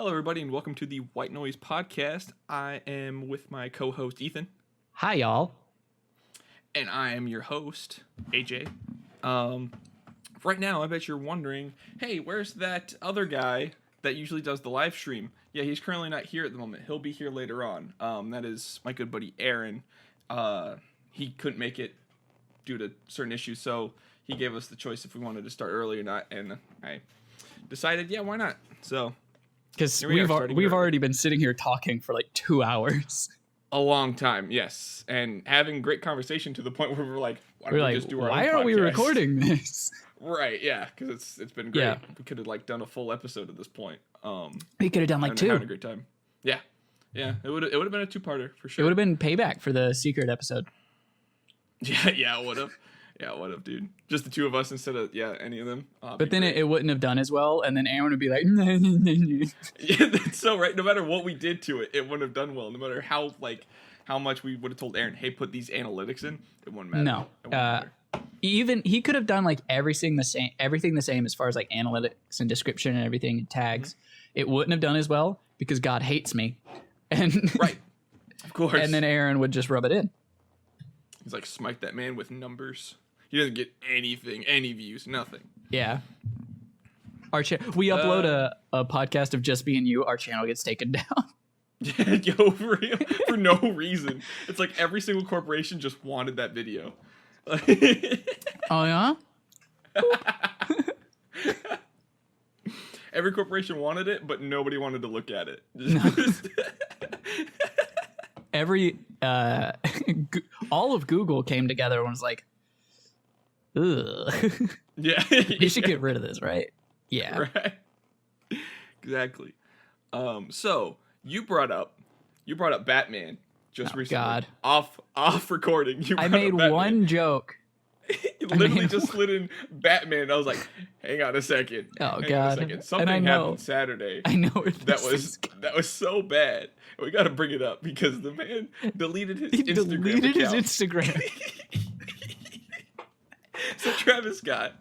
Hello, everybody, and welcome to the Wight Noise Podcast. I am with my co-host, Ethan. Hi, y'all. And I am your host, AJ. Right now, I bet you're wondering, hey, where's that other guy that usually does the live stream? Yeah, he's currently not here at the moment. He'll be here later on. That is my good buddy, Aaron. He couldn't make it due to certain issues, so he gave us the choice if we wanted to start early or not, and I decided, yeah, why not? So... Because we've already been sitting here talking for like 2 hours. A long time, yes. And having great conversation to the point where we're like, why don't we just do our own why aren't we recording this? Right, yeah, because it's been great. Yeah. We could have like done a full episode at this point. We could have done like 2. Having a great time. Yeah. Yeah, it would have been a 2-parter for sure. It would have been payback for the secret episode. Yeah, it would have. Yeah, what up, dude? Just the two of us instead of, any of them. But then it wouldn't have done as well, and then Aaron would be like, yeah, that's so right. No matter what we did to it, it wouldn't have done well. No matter how much we would have told Aaron, hey, put these analytics in, it wouldn't matter. No. Even he could have done like everything the same as far as like analytics and description and everything and tags. Mm-hmm. It wouldn't have done as well because God hates me. And right. Of course. And then Aaron would just rub it in. He's like, smite that man with numbers. He doesn't get anything, any views, nothing. Yeah. We upload a podcast of just being you. Our channel gets taken down. Yo, for real, for no reason. It's like every single corporation just wanted that video. Oh, yeah? Every corporation wanted it, but nobody wanted to look at it. No. All of Google came together and was like, ugh. Yeah. We should get rid of this, right? Yeah. Right. Exactly. So you brought up Batman just recently. God. Off recording. I made one joke. You literally just slid in Batman. I was like, hang on a second. Oh, God. Something happened Saturday. I know that was so bad. We got to bring it up because the man deleted his Instagram. So Travis Scott,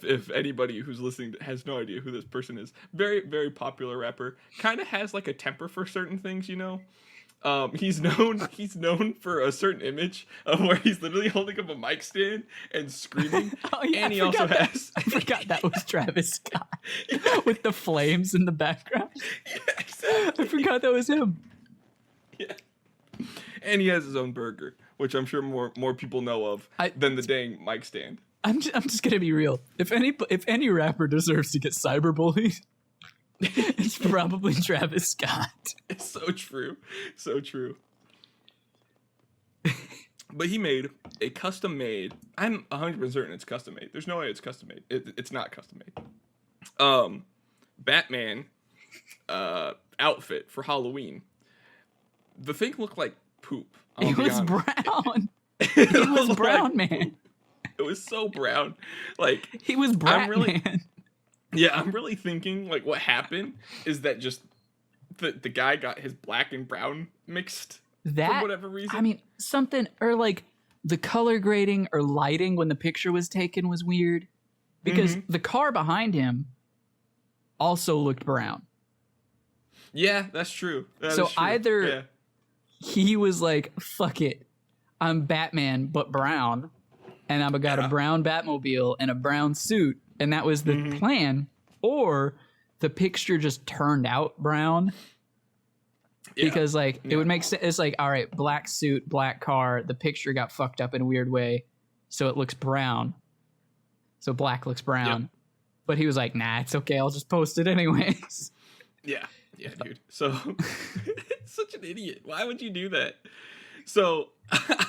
if anybody who's listening has no idea who this person is, very, very popular rapper, kind of has like a temper for certain things, you know. He's known for a certain image of where he's literally holding up a mic stand and screaming. Oh, yeah, and I forgot that was Travis Scott with the flames in the background. Yeah, exactly. I forgot that was him. Yeah. And he has his own burger, which I'm sure more people know of than the dang mic stand. I'm just gonna be real. If any rapper deserves to get cyberbullied, it's probably Travis Scott. It's so true. So true. But he made a custom made. I'm 100% certain it's custom made. There's no way it's custom made. It's not custom made. Batman outfit for Halloween. The thing looked like poop. It was brown. He was brown, man. It was so brown. Like he was brown, man. Yeah, I'm really thinking like what happened is that just the guy got his black and brown mixed for whatever reason. I mean, something or like the color grading or lighting when the picture was taken was weird because the car behind him also looked brown. Yeah, that's true. Either he was like, fuck it, I'm Batman but brown, and I've got a brown Batmobile and a brown suit. And that was the plan, or the picture just turned out brown because it would make sense. It's like, all right, black suit, black car. The picture got fucked up in a weird way, so it looks brown. So black looks brown, but he was like, nah, it's okay. I'll just post it anyways. Yeah, dude. So such an idiot. Why would you do that? So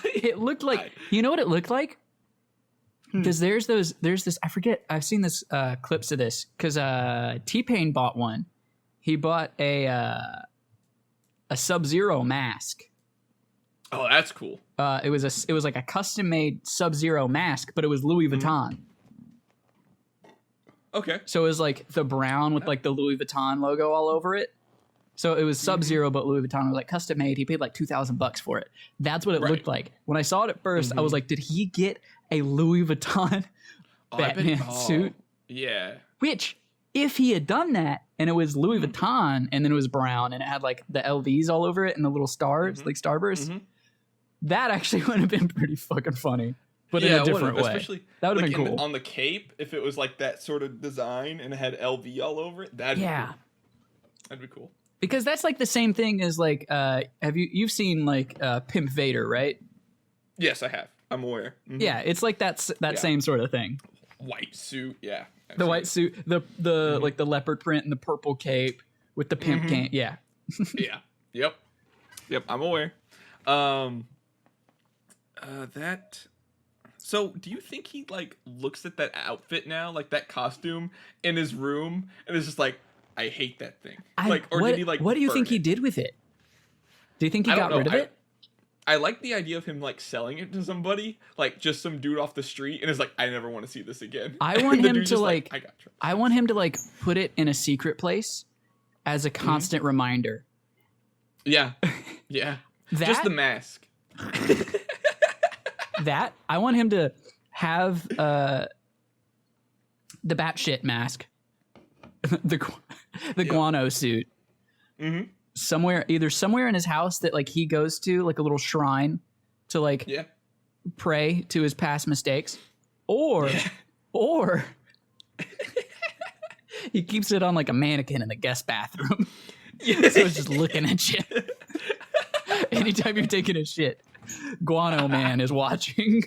it looked like, you know what it looked like? Because there's this, I forget, I've seen this clips of this because T-Pain bought one. He bought a Sub-Zero mask. Oh, that's cool. It was like a custom made Sub-Zero mask, but it was Louis Vuitton. Okay. So it was like the brown with like the Louis Vuitton logo all over it. So it was Sub-Zero, but Louis Vuitton was like custom made. He paid like $2,000 for it. That's what it looked like. When I saw it at first, I was like, did he get a Louis Vuitton Batman suit? Yeah. Which if he had done that and it was Louis Vuitton and then it was brown and it had like the LVs all over it and the little stars, like starbursts, that actually would have been pretty fucking funny. But in a different way. Especially, that would have been cool. On the cape, if it was like that sort of design and it had LV all over it, that'd be cool. That'd be cool. Because that's like the same thing as like, you've seen like Pimp Vader, right? Yes, I have. I'm aware. Yeah, it's like that same sort of thing. White suit, yeah. The white suit, the like the leopard print and the purple cape with the pimp cane, yeah. Yeah. Yep, I'm aware. So, do you think he like looks at that outfit now, like that costume in his room, and is just like, I hate that thing? Did he like? What do you think he did with it? Do you think he got rid of it? I like the idea of him like selling it to somebody, like just some dude off the street, and is like, I never want to see this again. I want him to like I want him to like put it in a secret place as a constant reminder. Yeah. Just the mask. That I want him to have the batshit mask, the guano suit. Somewhere in his house that like he goes to, like a little shrine to like pray to his past mistakes, or he keeps it on like a mannequin in the guest bathroom. So it's just looking at you. Anytime you're taking a shit, Guano Man is watching.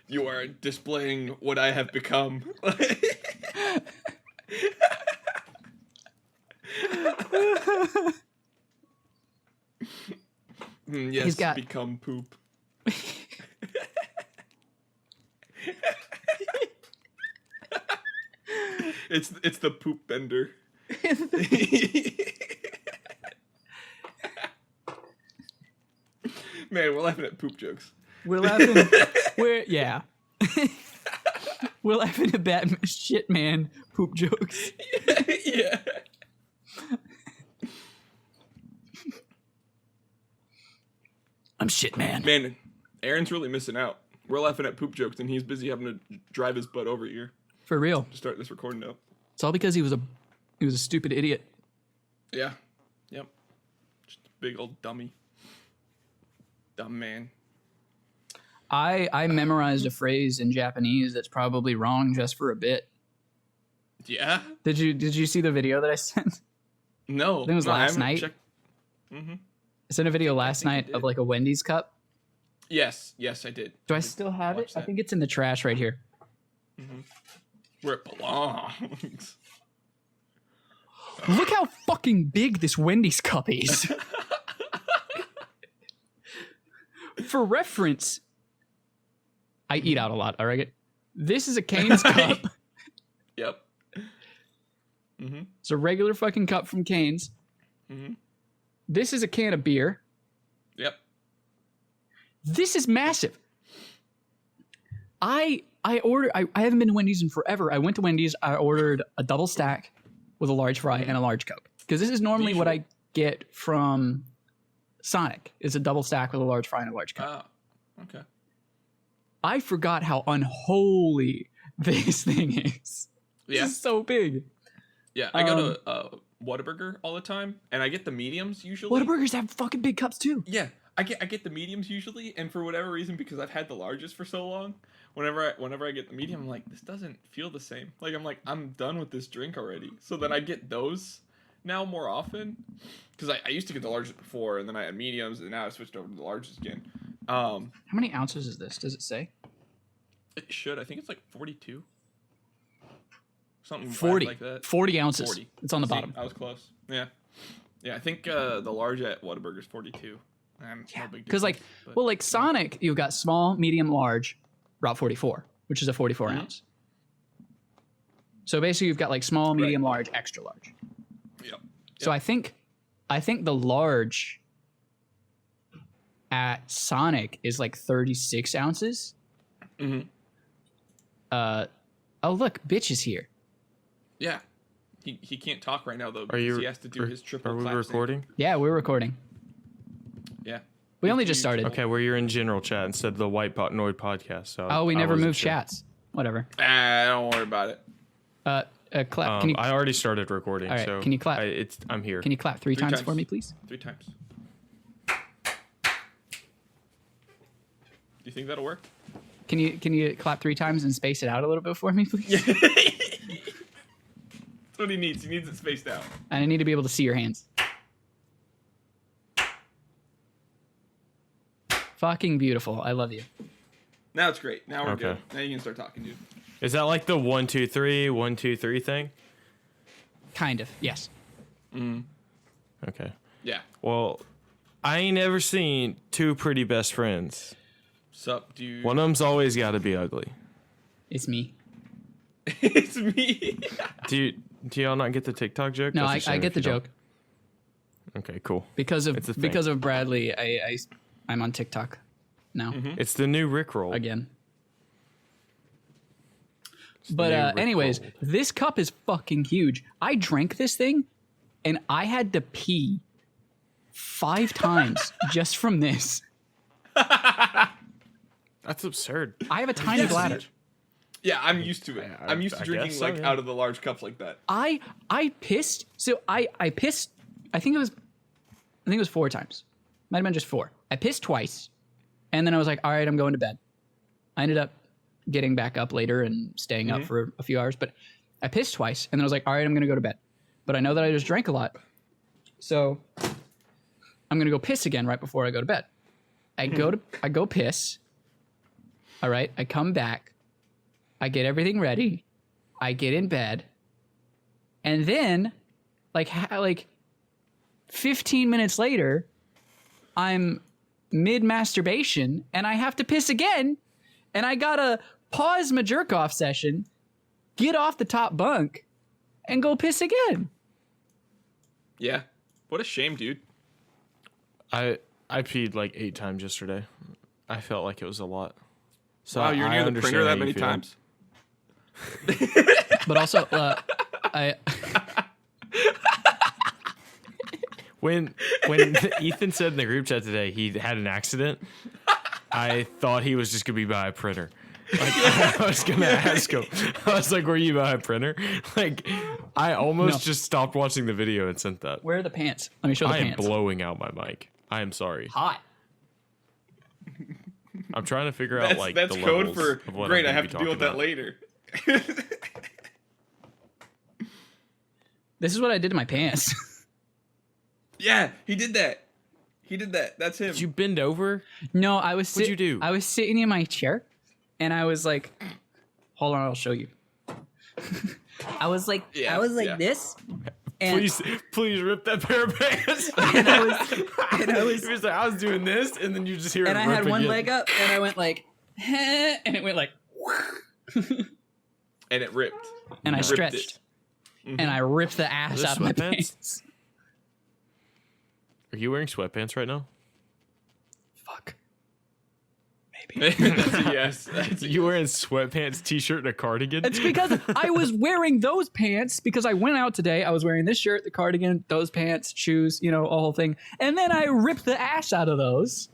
You are displaying what I have become. Yes, he's become poop. It's the poop bender. Man, we're laughing at poop jokes. We're laughing. We're laughing at Batman shit man poop jokes. Yeah. I'm shit man. Man, Aaron's really missing out. We're laughing at poop jokes, and he's busy having to drive his butt over here. For real. To start this recording up. It's all because he was a stupid idiot. Yeah. Yep. Just a big old dummy. Dumb man. I memorized a phrase in Japanese that's probably wrong just for a bit. Yeah. Did you see the video that I sent? No. I think it was last night. I sent a video last night of like a Wendy's cup. Yes, I did. Do I still have it? I think it's in the trash right here. Where it belongs. Look how fucking big this Wendy's cup is. For reference, I eat out a lot, all right? This is a Cane's cup. Yep. It's a regular fucking cup from Cane's. This is a can of beer. Yep. This is massive. I haven't been to Wendy's in forever. I went to Wendy's. I ordered a double stack with a large fry and a large Coke. Because this is normally what I get from Sonic. It's a double stack with a large fry and a large Coke. Oh, okay. I forgot how unholy this thing is. Yeah. This is so big. Yeah, I go to Whataburger all the time, and I get the mediums usually. Whataburgers have fucking big cups too. Yeah, I get the mediums usually, and for whatever reason, because I've had the largest for so long, whenever I get the medium, I'm like, this doesn't feel the same. Like I'm done with this drink already. So then I get those now more often, because I used to get the largest before, and then I had mediums, and now I switched over to the largest again. How many ounces is this? Does it say? It should. I think it's like 42. Something 40 like that. 40 ounces. 40. It's on the bottom. I was close. Yeah. I think the large at Whataburger is 42. Yeah, because like Sonic, you've got small, medium, large, Route 44, which is a 44 ounce. So basically, you've got like small, medium, large, extra large. Yep. So I think the large at Sonic is like 36 ounces. Oh look, bitch is here. Yeah. He can't talk right now though because he has to do his triple. Are we clap recording? thing. Yeah, we're recording. Yeah. We only just started. Okay, well, you're in general chat instead of the Wight Noise Podcast. So we never moved chats. Whatever. Don't worry about it. clap. Can you? I already started recording. All right, So can you clap? I'm here. Can you clap three times for me, please? 3 times. Do you think that'll work? Can you clap 3 times and space it out a little bit for me, please? That's what he needs. He needs it spaced out. And I need to be able to see your hands. Fucking beautiful. I love you. Now it's great. Now we're Okay. good. Now you can start talking, dude. Is that like the 1, 2, 3, 1, 2, 3 thing? Kind of. Yes. Okay. Yeah. Well, I ain't never seen 2 pretty best friends. Sup, dude? One of them's always got to be ugly. It's me. It's me. Do y'all not get the TikTok joke? No, That's a I shame get if the you don't. joke. Okay, cool. Because It's a thing. of Bradley, I'm on TikTok now It's the new Rickroll. again. the But new anyways, Rickroll. this cup is fucking huge. I drank this thing, and I had to pee 5 times just from this. That's absurd. I have a tiny bladder. Yeah, I'm used to it. I'm used to I drinking guess so, like yeah. out of the large cups like that. I pissed. So I pissed. I think it was 4 times. Might have been just 4. I pissed twice, and then I was like, all right, I'm going to bed. I ended up getting back up later and staying up for a few hours, but I pissed twice, and then I was like, all right, I'm going to go to bed. But I know that I just drank a lot, so I'm going to go piss again right before I go to bed. I go piss. All right, I come back. I get everything ready. I get in bed. And then like 15 minutes later, I'm mid masturbation and I have to piss again. And I gotta pause my jerk off session, get off the top bunk, and go piss again. Yeah. What a shame, dude. I peed like 8 times yesterday. I felt like it was a lot. So Wow, you're I near the understand printer how that you many feel. times? But also, I When Ethan said in the group chat today he had an accident, I thought he was just gonna be by a printer. Like I was gonna ask him. I was like, "Were you by a printer?" Like I almost just stopped watching the video and sent that. where are the pants? Let me show the I am pants. blowing out my mic. I am sorry. Hot. I'm trying to figure out like That's the code levels for of what great. I'm I gonna have be to deal with that talking later. This is what I did to my pants. Yeah, he did that. That's him. Did you bend over? No, I was. What'd you do? I was sitting in my chair, and I was like, "Hold on, I'll show you." I was like, Yeah, yeah. this, and Please rip that pair of pants. and I was, He was like, I was doing this, and then you just hear and it I rip had one again. leg up, and I went like, and it went like, And it ripped. and I Ripped stretched, it. and I ripped the ass those out of my sweatpants? pants. Are you wearing sweatpants right now? Fuck. That's a yes. That's a You wearing sweatpants, t-shirt, and a cardigan? It's because I was wearing those pants because I went out today. I was wearing this shirt, the cardigan, those pants, shoes, a whole thing. And then I ripped the ass out of those.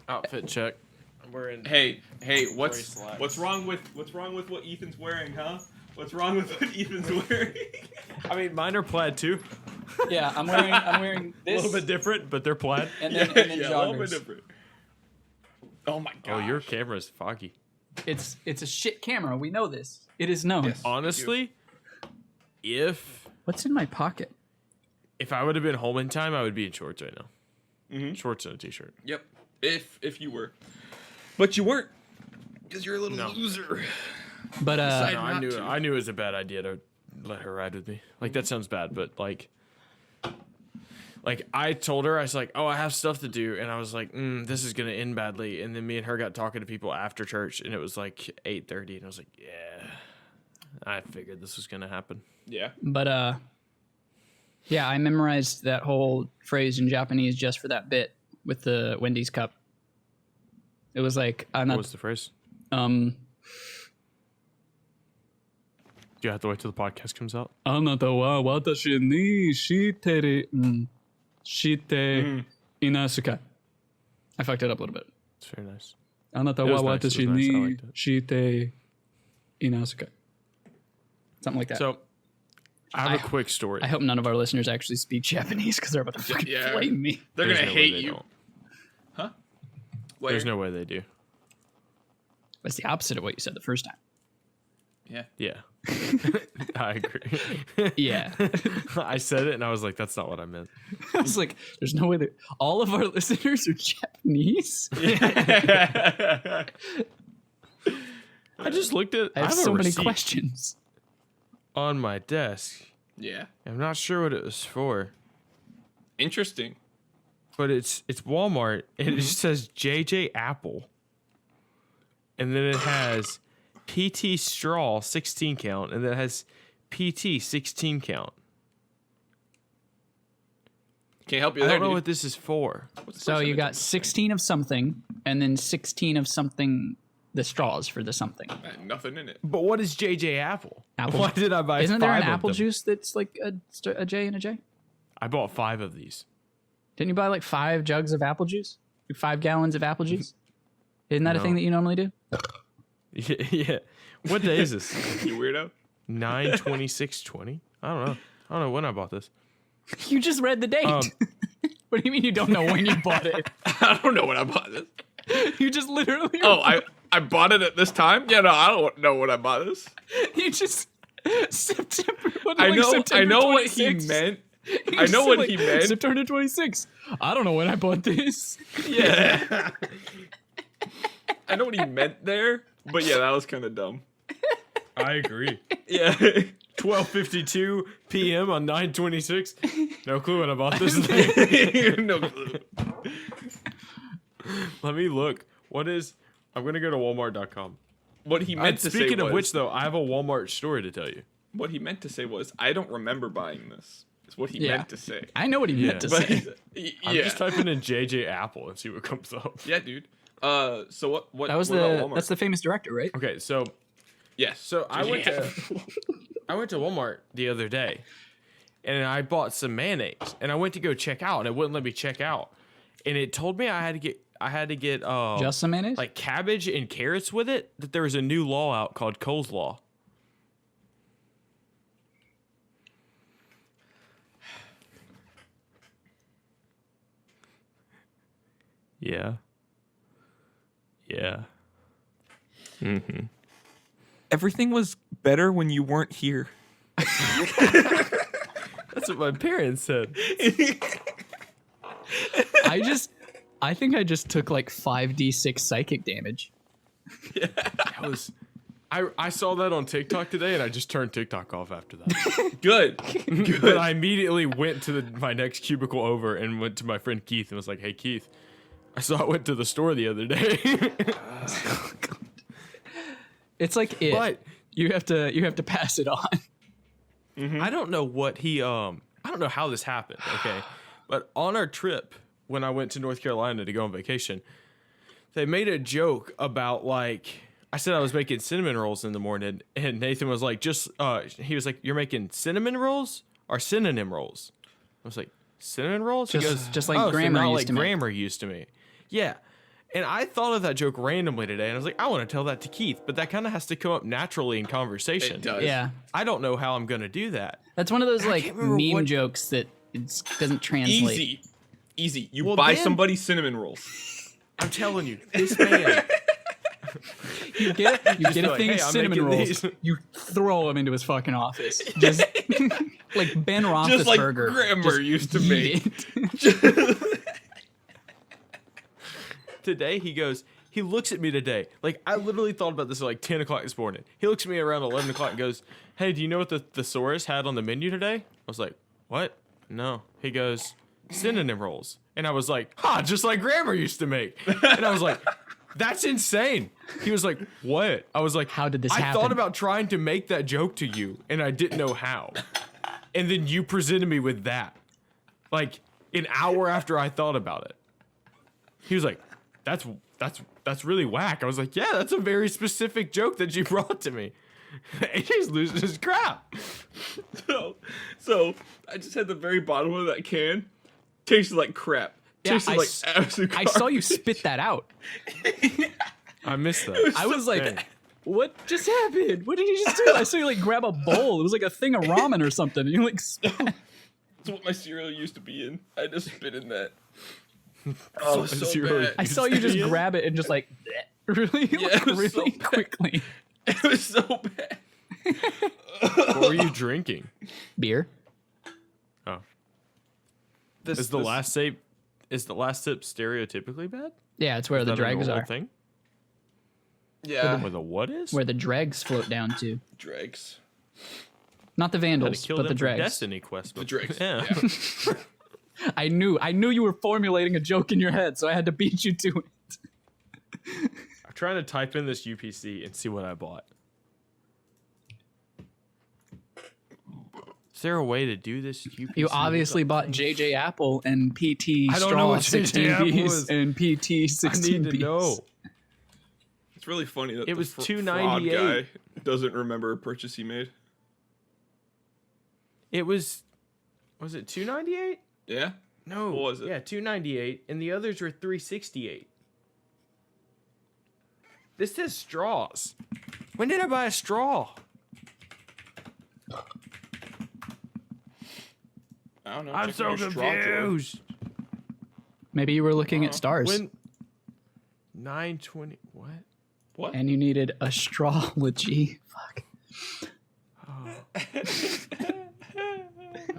Outfit check. I'm wearing. Hey, what's slacks. wrong with what Ethan's wearing, huh? What's wrong with what Ethan's wearing? I mean, mine are plaid too. Yeah, I'm wearing A this. little bit different, but they're plaid. and then, and then a little bit joggers. different. Oh my god. Oh, your camera's foggy. It's a shit camera. We know this. It is known. Yes. Honestly, if What's in my pocket? I would have been home in time, I would be in shorts right now. Mm-hmm. Shorts and a t-shirt. Yep. If you were, but you weren't, because you're a little No. loser. But Decide- No, not to. I knew it was a bad idea to let her ride with me. Like that sounds bad, but like I told her, I was like, "Oh, I have stuff to do," and I was like, "This is gonna end badly." And then me and her got talking to people after church, and it was like 8:30, and I was like, "Yeah, I figured this was gonna happen." Yeah. yeah, I memorized that whole phrase in Japanese just for that bit with the Wendy's cup. It was like, I'm What not, was the phrase? um, Do you have to wait till the podcast comes out? あなたは私にしていますか? I fucked it up a little bit. It's very nice. あなた It は was nice, it was 私 nice, I に liked it. していますか? Something like that. So I have a quick story. I hope none of our listeners actually speak Japanese because they're about to fucking flame me. They're There's gonna no way hate they you. don't. Huh? There's no way they do. That's the opposite of what you said the first time. Yeah. Yeah. I agree. Yeah. I said it and I was like, that's not what I meant. I was like, there's no way that all of our listeners are Japanese. I just looked at I have a so many receipt questions. on my desk. Yeah. I'm not sure what it was for, Interesting. but it's Walmart and it just says JJ Apple. And then it has PT Straw 16 count and then it has PT 16 count. Can't help you I there, don't know dude. what this is for. What's the So you got percentage? 16 of something and then 16 of something, the straws for the something. Nothing in it. But what is JJ Apple? Apple. Why did I buy Isn't there 5 an of apple them? juice that's like a J and a J? I bought 5 of these. Didn't you buy like 5 jugs of apple juice? 5 gallons of apple juice? Isn't that a No. thing that you normally do? Yeah. What day is this? You weirdo. 9/26/20? I don't know. I don't know when I bought this. You just read the date. What do you mean you don't know when you bought it? I don't know when I bought this. You just literally. Oh, I bought it at this time? Yeah, no, I don't know when I bought this. You just September. I know September what he 26th. meant. You I know said, what he meant. September 26. I don't know when I bought this. Yeah. I know what he meant there, but yeah, that was kind of dumb. I agree. Yeah. 12:52 p.m. on 9/26. No clue when I bought this thing. No clue. Let me look. What is? I'm gonna go to Walmart.com. What he meant to say Speaking of was, which, though, I have a Walmart story to tell you. what he meant to say was, I don't remember buying this. Is what he Yeah. meant to say. I know what he meant to But say. I'm yeah, just typing in JJ Apple and see what comes up. yeah, dude. So what? That was what about Walmart? that's the famous director, right? Okay, so yes. So I went to Walmart the other day, and I bought some mayonnaise, and I went to go check out, and it wouldn't let me check out, and it told me I had to get Just some mayonnaise. like cabbage and carrots with it. That there was a new law out called coleslaw. Yeah. Yeah. Mm-hmm. Everything was better when you weren't here. That's what my parents said. I think I just took like 5d6 psychic damage. That was. I saw that on TikTok today, and I just turned TikTok off after that. Good. But I immediately went to my next cubicle over and went to my friend Keith and was like, "Hey Keith, I saw I went to the store the other day." It's like it. But you have to pass it on. I don't know what he I don't know how this happened, okay? But on our trip when I went to North Carolina to go on vacation, they made a joke about like I said I was making cinnamon rolls in the morning, and Nathan was like, he was like, "You're making cinnamon rolls or synonym rolls?" I was like, "Cinnamon rolls?" He Just like "Oh, so Grammar not used like to make." Grammar used to me." Yeah. And I thought of that joke randomly today, and I was like, I want to tell that to Keith, but that kind of has to come up naturally in conversation. It does. Yeah, I don't know how I'm going to do that. that's one of those like can't remember meme what- jokes that it doesn't translate. Easy. You Well, buy then- somebody cinnamon rolls. I'm telling you, this man. You get a be thing like, of "Hey, I'm cinnamon making rolls. these." You throw him into his fucking office. Just like Ben Roethlisberger. Just like Grammar used to make. it. Today, he looks at me today. Like, I literally thought about this at like 10 o'clock this morning. He looks at me around 11 o'clock and goes, "Hey, do you know what the thesaurus had on the menu today?" I was like, "What?" No. He goes, "Synonym rolls." And I was like, just like Grammar used to make. And I was like, that's insane. He was like, "What?" I was like, How did this I happen? thought about trying to make that joke to you, and I didn't know how. And then you presented me with that. Like, an hour after I thought about it. He was like, that's really whack. I was like, yeah, that's a very specific joke that you brought to me. AJ's losing his crap. So I just had the very bottom of that can. Tasted like crap. Yeah, Tasted like absolute I saw you garbage. spit that out. I missed that. I was like, Dang. what just happened? What did you just do? I saw you like grab a bowl. It was like a thing of ramen or something. And you like spat. That's what my cereal used to be in. I just spit in that. Oh, it was so bad. I saw you just grab it and just like really, Yeah, like, it was really so bad. quickly. It was so bad. What were you drinking? Beer. Oh, is the last sip stereotypically bad? Yeah, it's where Is the that a dregs normal are. thing? Yeah. Where the what is? Where the dregs float down to. Dregs. Not the Had to Vandals, kill but them the for dregs. Destiny quest. The dregs. Yeah. Yeah. I knew you were formulating a joke in your head, so I had to beat you to it. I'm trying to type in this UPC and see what I bought. Is there a way to do this UPC? You obviously bought JJ Apple and PT I don't know what Straw JJ 16 Apple piece is. and PT I 16 need to piece. know. It's really funny that It was fraud $2.98. guy doesn't remember a purchase he made. It was it $2.98? Yeah? No. What was it? Yeah, $2.98, and the others were $3.68. This says straws. When did I buy a straw? I don't know. I'm check so your straw drawer. confused. Maybe you were looking at stars When 920 what? What? and you needed astrology. Fuck.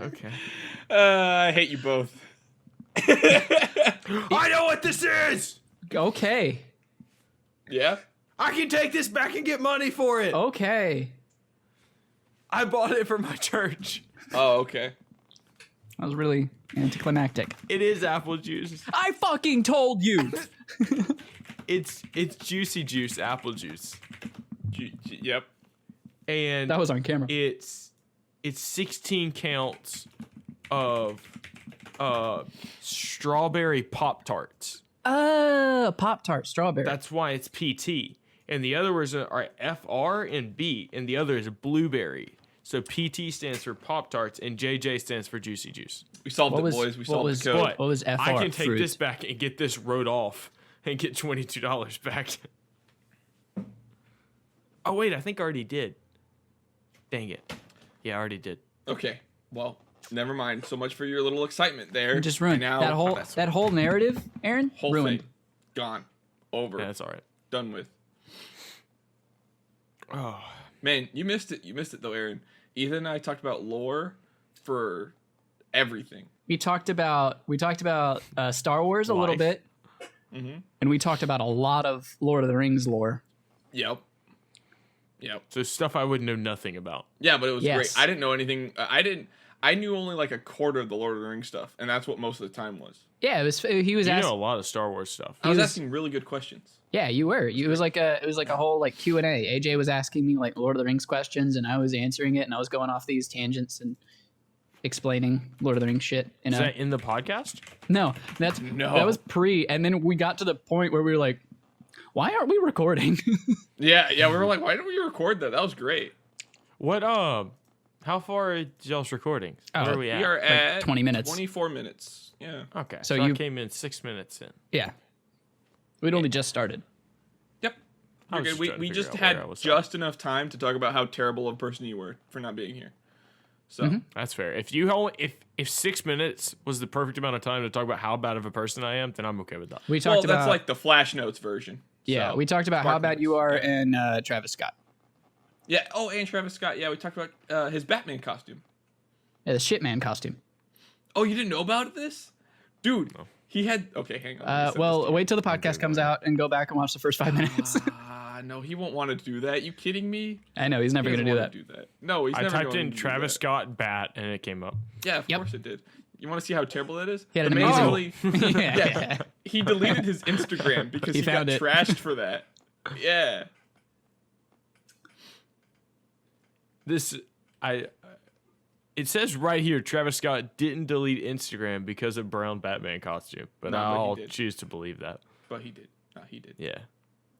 Okay. I hate you both. I know what this is. Okay. Yeah? I can take this back and get money for it. Okay. I bought it for my church. Oh, okay. That was really anticlimactic. It is apple juice. I fucking told you. It's juicy juice, apple juice. Yep. And That was on camera. it's 16 counts of strawberry Pop-Tarts. Pop-Tart strawberry. That's why it's PT. And the other words are FR and B, and the other is blueberry. So PT stands for Pop-Tarts, and JJ stands for Juicy Juice. We solved What it, was- boys. We what solved was- the code. But What was FR? I can take Fruit. this back and get this wrote off and get $22 back. Oh, wait, I think I already did. Dang it. Yeah, I already did. Okay. Well, never mind. So much for your little excitement there. You just ruined And now that whole narrative, Aaron. whole ruined. thing gone. Over. Yeah, that's all right. Done with. Oh, Man, you missed it. You missed it though, Aaron. Ethan and I talked about lore for everything. We talked about Star Wars a little Life. bit, and we talked about a lot of Lord of the Rings lore. Yep. Yep. so stuff I would know nothing about. Yeah, but it was Yes. great. I didn't know anything. I knew only like a quarter of the Lord of the Rings stuff, and that's what most of the time was. Yeah, it was. He was You asking. know a lot of Star Wars stuff. I was was- asking really good questions. Yeah, you were. It was like a whole like Q&A. AJ was asking me like Lord of the Rings questions, and I was answering it, and I was going off these tangents and explaining Lord of the Rings shit. You Is know? that in the podcast? No, that was pre, and then we got to the point where we were like, why aren't we recording? Yeah, we were like, why didn't we record that? That was great. What, how far is y'all's recording? Where are we at? We are at 20 minutes. 24 minutes. Yeah. Okay, So so you- I came in 6 minutes in. Yeah. We'd only just started. Yep. I You're was good. just We, trying to we figure just out where I had was at. just enough time to talk about how terrible of a person you were for not being here. So That's fair. If you only if 6 minutes was the perfect amount of time to talk about how bad of a person I am, then I'm okay with that. We well, talked about that's like the Flash Notes version. yeah, So, we talked about how Spark bad you Notes. are Yeah. and Travis Scott. Yeah. Oh, and Travis Scott. Yeah, we talked about his Batman costume. Yeah, the shitman costume. Oh, you didn't know about this, dude? He had. Okay, hang on. let me send this Well, to you. wait till the podcast comes out and go back and watch the first 5 minutes. No, he won't want to do that. You kidding me? I know he's never He gonna doesn't do wanna that. do that. No, he's I never typed going in to do Travis that. Scott bat and it came up. Yeah, of Yep. course it did. You want to see how terrible that is? He had an Amazingly, amazing. yeah, he deleted his Instagram because He he got found it. trashed for that. Yeah. It says right here Travis Scott didn't delete Instagram because of brown Batman costume, but No, but he I'll did. choose to believe that. But he did. No, he did. Yeah.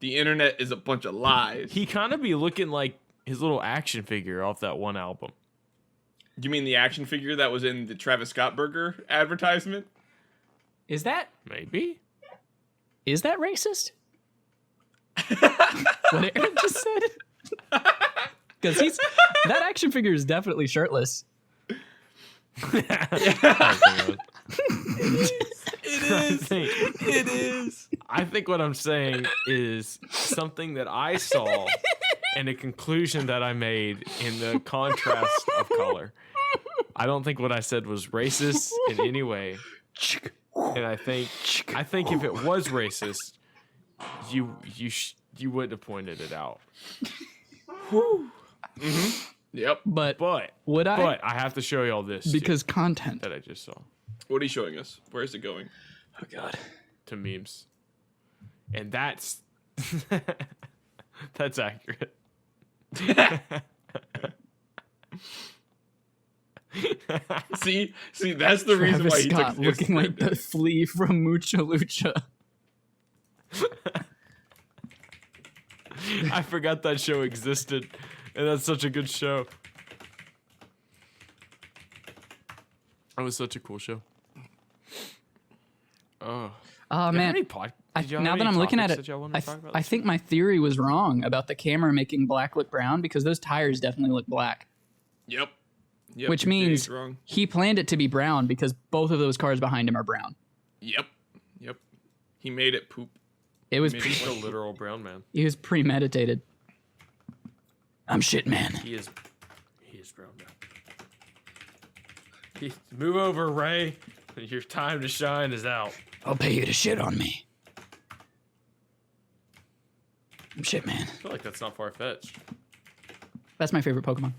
The internet is a bunch of lies. He kind of be looking like his little action figure off that one album. You mean the action figure that was in the Travis Scott burger advertisement? Is that Maybe. racist? What Aaron just said. Because that action figure is definitely shirtless. It is. I think what I'm saying is something that I saw and a conclusion that I made in the contrast of color. I don't think what I said was racist in any way. And I think if it was racist, you wouldn't have pointed it out. Yep. But But I have to show you all this because content that I just saw What are you showing us? Where is it going? Oh God. to memes, and that's that's accurate. See, that's the reason Travis why he Scott took looking like the flea from Mucha Lucha. I forgot that show existed, and that's such a good show. That was such a cool show. Oh, Oh man. Now that I'm looking at it, I think my theory was wrong about the camera making black look brown because those tires definitely look black. Yep. Which means he planned it to be brown because both of those cars behind him are brown. Yep. He made it poop. It was He's a literal brown man. He was premeditated. I'm shit, man. He is brown man. Move over, Ray. Your time to shine is out. I'll pay you to shit on me. I'm shit, man. I feel like that's not far-fetched. That's my favorite Pokemon.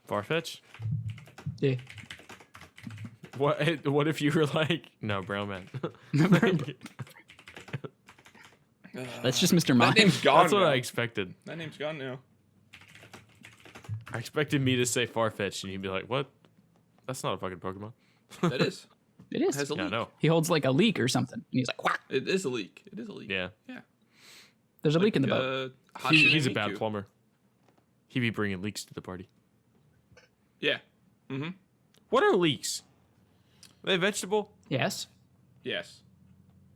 Far-fetched? Yeah. What if you were like, no, brown man? That's just Mr. That Mime. name's gone. That's what now. I expected. That name's gone now. I expected me to say far-fetched, and you'd be like, what? That's not a fucking Pokemon. That is. It is. It has a Yeah, leak. no. He holds like a leak or something. And he's like, whack. It is a leak. It is a leak. Yeah. There's a leak in the boat. He's a bad plumber. He'd be bringing leaks to the party. Yeah. Mm-hmm. What are leeks? Are they vegetable? Yes. Yes.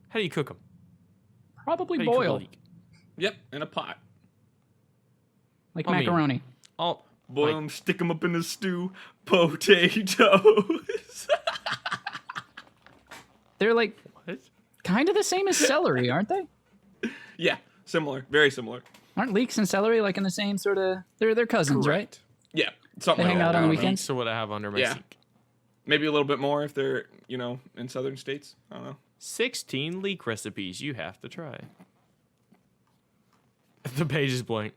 How do you cook them? Probably How do you cook a boil. leek? Yep. In a pot. Like I mean- macaroni. Oh, Boil them, stick them up in a stew. Potatoes. They're like what? kind of the same as celery, aren't they? Yeah. Similar. Very similar. Aren't leeks and celery like in the same sort of... They're cousins, right? Yeah. Something They like hang out that. on the Leeks weekends? are what I have under my Yeah. sink. Maybe a little bit more if they're, in southern states. I don't know. 16 leek recipes you have to try. The page is blank.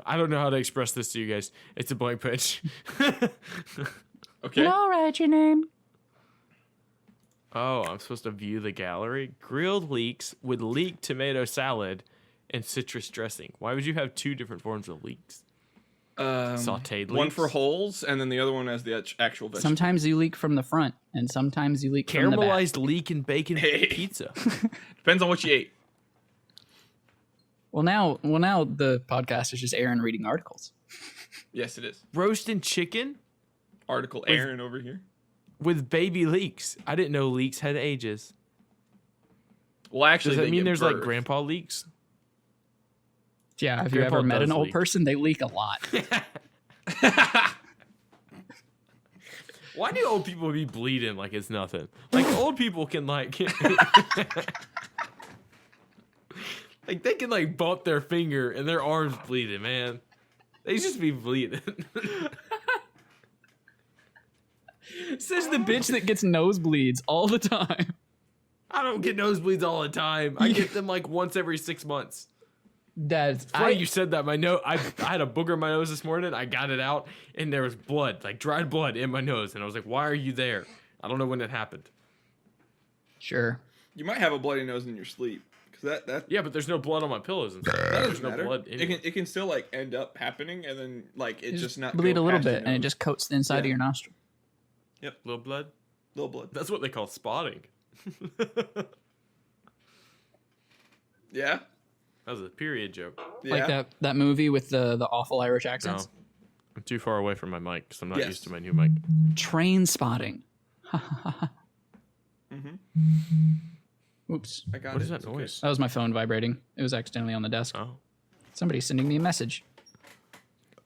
I don't know how to express this to you guys. It's a blank page. Okay. I'll write your name. Oh, I'm supposed to view the gallery? Grilled leeks with leek tomato salad and citrus dressing. Why would you have two different forms of leeks? Sauteed leeks? One for holes, and then the other one as the actual vegetable. Sometimes you leak from the front, and sometimes you leak from the back. Caramelized leek and bacon Hey. pizza. Depends on what you ate. Well, now the podcast is just Aaron reading articles. Yes, it is. Roasting chicken Article Aaron over here. with baby leeks. I didn't know leeks had ages. Well, actually, Does that they mean get there's like birthed. grandpa leeks? Yeah, have you Grandpa ever met does an old leak. person? They leak a lot. Why do old people be bleeding like it's nothing? Like old people can like like they can like bump their finger and their arms bleeding, man. They just be bleeding. Says the bitch that gets nosebleeds all the time. I don't get nosebleeds all the time. I get them like once every 6 months. That's Funny you said that. My nose, I had a booger in my nose this morning. I got it out, and there was blood, like dried blood, in my nose. And I was like, "Why are you there?" I don't know when it happened. Sure. You might have a bloody nose in your sleep. Because that Yeah, but there's no blood on my pillows and stuff. that There's doesn't no matter. blood. In It can still like end up happening, and then like it just not bleed go a little past your bit, and it nose. just coats the inside of Yeah. your nostril. Little blood. little blood. That's what they call spotting. Yeah. That was a period joke. Yeah. Like that movie with the awful Irish No, accents. I'm too far away from my mic because I'm not Yes. used to my new mic. Train spotting. Mm-hmm. Oops. I got What it. is that It's okay. noise? That was my phone vibrating. It was accidentally on the desk. Oh. Somebody's sending me a message.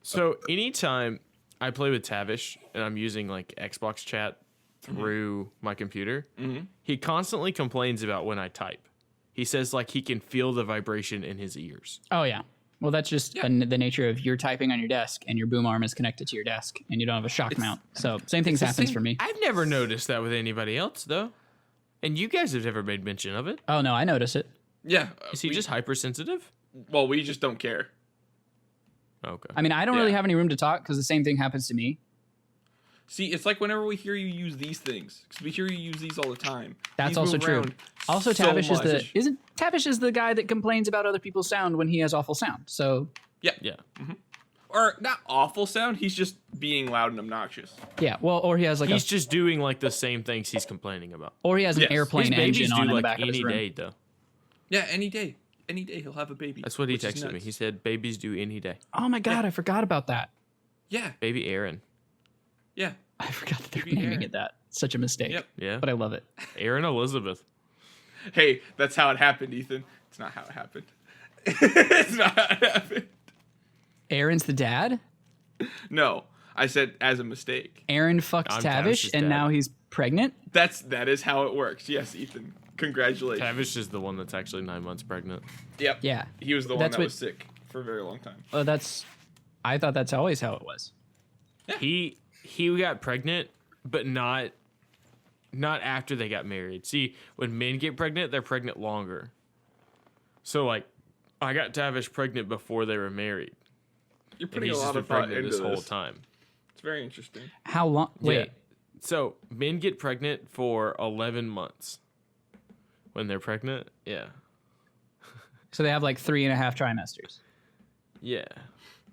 So anytime I play with Tavish and I'm using like Xbox chat through my computer, he constantly complains about when I type. He says like he can feel the vibration in his ears. Oh, yeah. Well, that's just the nature of you're typing on your desk and your boom arm is connected to your desk and you don't have a shock mount. So same things happens for me. I've never noticed that with anybody else though. And you guys have never made mention of it. Oh, no, I notice it. Yeah. Is he just hypersensitive? Well, we just don't care. Okay. I mean, I don't Yeah. really have any room to talk because the same thing happens to me. See, it's like whenever we hear you use these things, because we hear you use these all the time. That's These also move true. around Also, so Tavish much. Tavish is the guy that complains about other people's sound when he has awful sound. So Yeah. Yeah. Or not awful sound. He's just being loud and obnoxious. yeah, well, or he has like He's just doing like the same things he's complaining about. or he has an Yes. airplane His babies engine do on in the like back of his any room. day though. Yeah, any day. Any day he'll have a baby. That's what he which is texted me. nuts. He said babies do any day. Oh my god, I forgot about that. Yeah. Baby Aaron. Yeah. I forgot that they're Baby naming Aaron. it that. Such a mistake. Yep. Yeah. But I love it. Aaron Elizabeth. Hey, that's how it happened, Ethan. It's not how it happened. It's not how it happened. Aaron's the dad. No, I said as a mistake. Aaron fucked I'm Tavish, Tavish's and dad. now he's pregnant. That is how it works. Yes, Ethan. Congratulations. Tavish is the one that's actually 9 months pregnant. Yep. Yeah. He was the one That's that what- was sick for a very long time. Oh, I thought that's always how it was. He got pregnant, but not after they got married. See, when men get pregnant, they're pregnant longer. So like, I got Tavish pregnant before they were married, You're and putting he's a just lot been of thought pregnant into this this. whole time. It's very interesting. How long? Wait. Yeah. So men get pregnant for 11 months. When they're pregnant, yeah, So they have like 3.5 trimesters. yeah.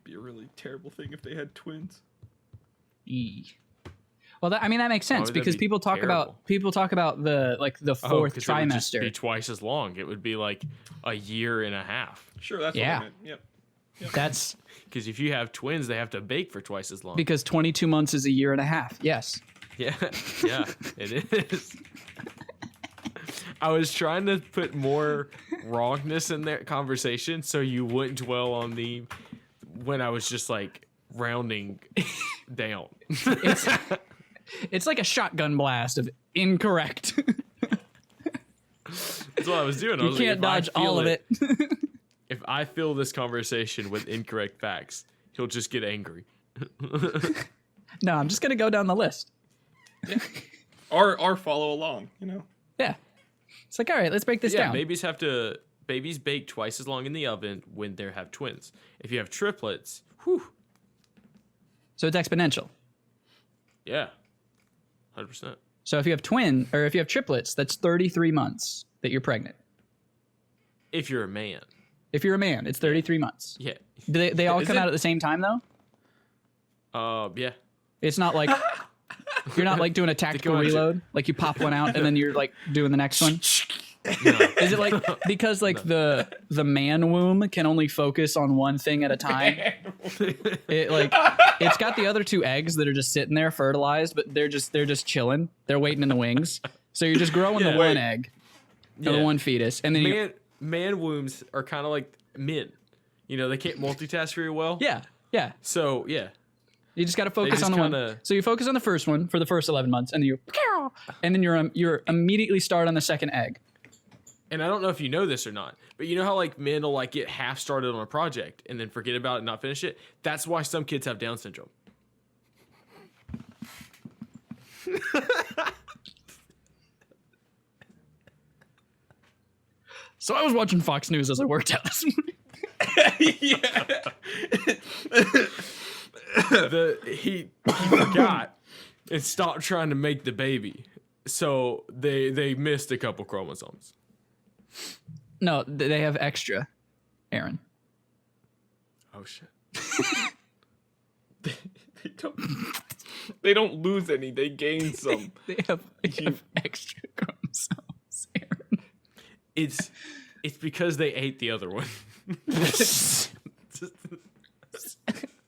Be a really terrible thing if they had twins. Well, that makes sense would that because be people talk terrible? about the Oh, fourth 'cause it would just be trimester. twice as long. It would be like a year and a half. Sure, that's Yeah. what I meant. Yep. That's Because if you have twins, they have to bake for twice as long. because 22 months is a year and a half. Yes. Yeah, yeah, it is. I was trying to put more wrongness in that conversation so you wouldn't dwell on the when I was just like rounding down. It's like a shotgun blast of incorrect. That's what I was doing. I You was like, can't if I dodge all feel of it. If I fill this conversation with incorrect facts, he'll just get angry. No, I'm just gonna go down the list. Or follow along, you know. Yeah. It's like, all right, let's break this Yeah, down. babies bake twice as long in the oven when they have twins. If you have triplets, whew, So it's exponential. yeah, 100%. So if you have triplets, that's 33 months that you're pregnant. If you're a man, If you're a man, it's 33 months. yeah, Do they all Is come it- out at the same time though? yeah. It's not like you're not like doing a tactical out to- reload, like you pop one out and then you're like doing the next one. No. Is it like because like the man womb can only focus on one thing at a time? It like it's got the other 2 eggs that are just sitting there fertilized, but they're just chilling. They're waiting in the wings. So you're just growing Yeah. the one egg or the Yeah. one fetus, and then you Man wombs are kind of like men. You know, they can't multitask very well. yeah. So yeah, You just got to focus just on the one. kinda- So you focus on the first one for the first 11 months, and then you're immediately start on the second egg. and I don't know if you know this or not, but you know how like men will like get half started on a project and then forget about it and not finish it. That's why some kids have Down syndrome. So I was watching Fox News as I worked out this morning. He forgot and stopped trying to make the baby, so they missed a couple chromosomes. No, they have extra, Aaron. Oh shit! They don't lose any, they gain some. They have extra chromosomes, Aaron. It's because they ate the other one.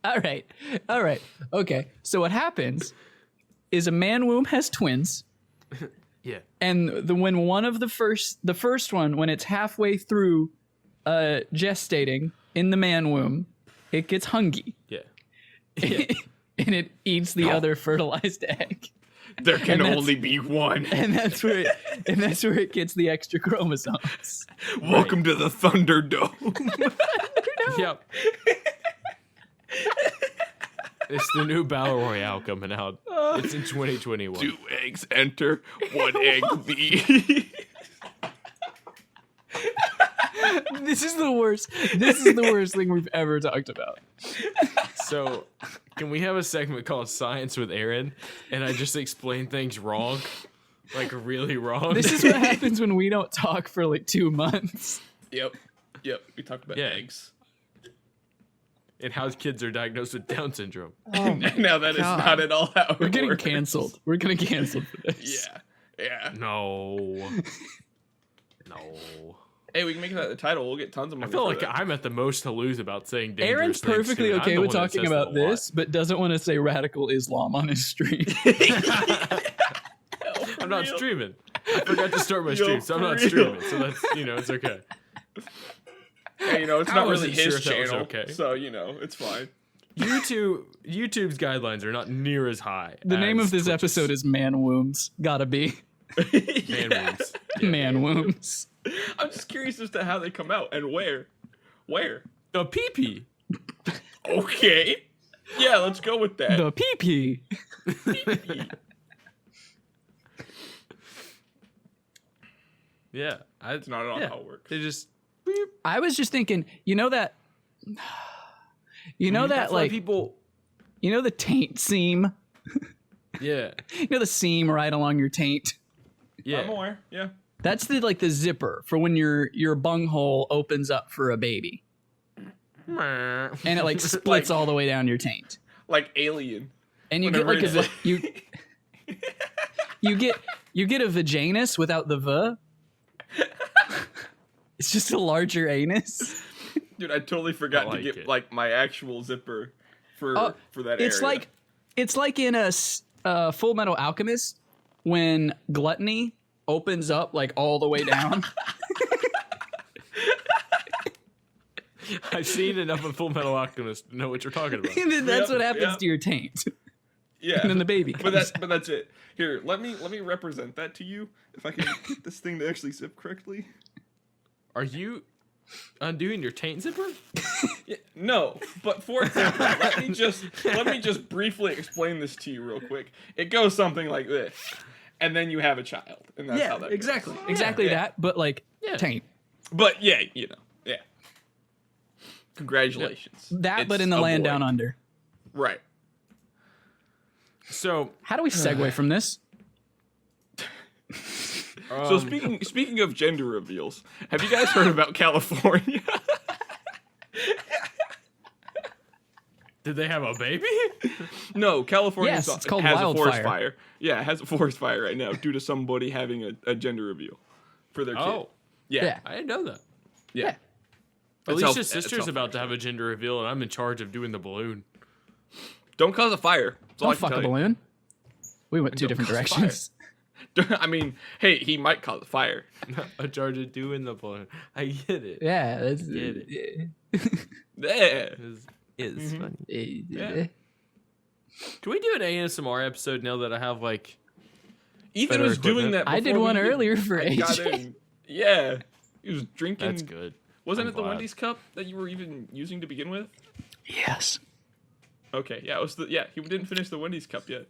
All right. Okay. So what happens is a man womb has twins. Yeah. And when one of the first one, when it's halfway through gestating in the man womb, it gets hungry. Yeah. And it eats the other fertilized egg. There can only be one. And that's where it gets the extra chromosomes. Welcome to the Thunderdome. Yep. It's the new Battle Royale coming out. It's in 2021. 2 eggs enter, 1 egg leave. This is the worst. This is the worst thing we've ever talked about. So, can we have a segment called Science with Aaron? And I just explain things wrong. Like, really wrong. This is what happens when we don't talk for like 2 months. Yep. We talked about eggs. And how kids are diagnosed with Down syndrome. Now that is not at all how We're getting works. canceled. We're getting canceled for this. Yeah. No. Hey, we can make that the title. We'll get tons of money. I feel for like that. I'm at the most to lose about saying dangerous Aaron's things, perfectly too. I'm okay the with one that talking says about it a lot. this, but doesn't want to say radical Islam on his stream. I'm not streaming. I forgot to start my Yo, stream, so I'm for not real. streaming. So that's, it's okay. Hey, it's I not really wasn't his sure if that was channel, okay. so it's fine. YouTube's guidelines are not near as high. The name as of this Twitch's. episode is Man Wombs. Gotta be. Man Wombs. Yeah. Man Wombs. I'm just curious as to how they come out and where. The pee-pee. Okay. Yeah, let's go with that. The pee-pee. Yeah. It's not at all how it works. They just... I was just thinking, that That's why like people... the taint seam? Yeah. The seam right along your taint? Yeah. I'm aware. Yeah. That's the zipper for when your bunghole opens up for a baby. And it like splits all the way down your taint. Like Alien. And you Whenever get like it's you get a vaginus without the v. It's just a larger anus. Dude, I totally forgot to get like my actual zipper for that area. It's like in a Full Metal Alchemist when gluttony opens up like all the way down. I've seen enough of Full Metal Alchemist to know what you're talking about. And then that's Yep, what happens yep. to your taint. Yeah. And then the baby comes. But that's it. Here, let me represent that to you. If I can get this thing to actually zip correctly. Are you undoing your taint zipper? Yeah, no, but for example, let me just briefly explain this to you real quick. It goes something like this, and then you have a child, and that's how that exactly, goes. exactly Yeah. that, but like taint. But yeah. Congratulations. That, It's but in the a land boy. down under. Right. So, How do we segue from this? So speaking of gender reveals, have you guys heard about California? did they have a baby? No, California Yes, it's called has a forest wildfire. fire. Yeah, it has a forest fire right now due to somebody having a gender reveal for their kid. Oh, Yeah. I didn't know that. Yeah. Alicia's sister's about to have a gender reveal, and I'm in charge of doing the balloon. Don't cause a fire. That's all I Don't can fuck a tell you. balloon. We went 2 different cause a directions. I mean, hey, he might cause a fire. I'm in charge of doing the balloon. I get it. Yeah, that's Get it. Yeah. It's funny. Yeah. Can we do an ASMR episode now that I have like? Ethan Better was doing equipment. that. I did before one we earlier for got AJ. in. Yeah, he was drinking. That's good. Wasn't I'm it the glad. Wendy's cup that you were even using to begin with? Yes. Okay, yeah, it was the he didn't finish the Wendy's cup yet.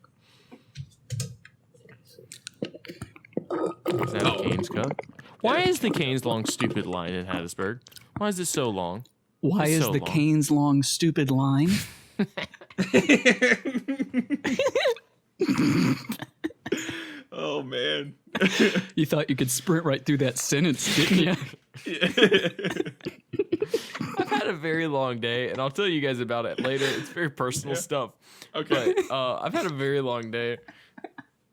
Is that a Cane's cup? Why is the Cane's long stupid line in Hattiesburg? Why is it so long? Why It's is so the long. Cane's long stupid line? Oh man. You thought you could sprint right through that sentence, didn't you? I've had a very long day, and I'll tell you guys about it later. It's very personal stuff. Okay. But I've had a very long day,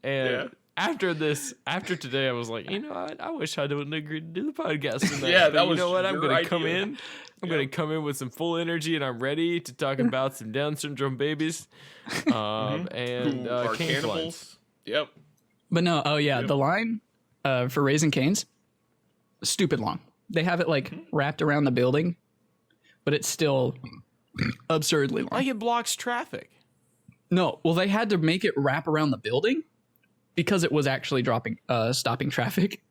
and after today, I was like, you know what? I wish I wouldn't agree to do the podcast tonight. Yeah, But that you was know what? I'm your gonna come idea. in. I'm gonna come in with some full energy, and I'm ready to talk about some Down syndrome babies, and Who are cane cannibals? flies. Yep. But no, the line for Raising Cane's, stupid long. They have it like wrapped around the building, but it's still absurdly long. Like it blocks traffic. No, well, they had to make it wrap around the building because it was actually stopping traffic.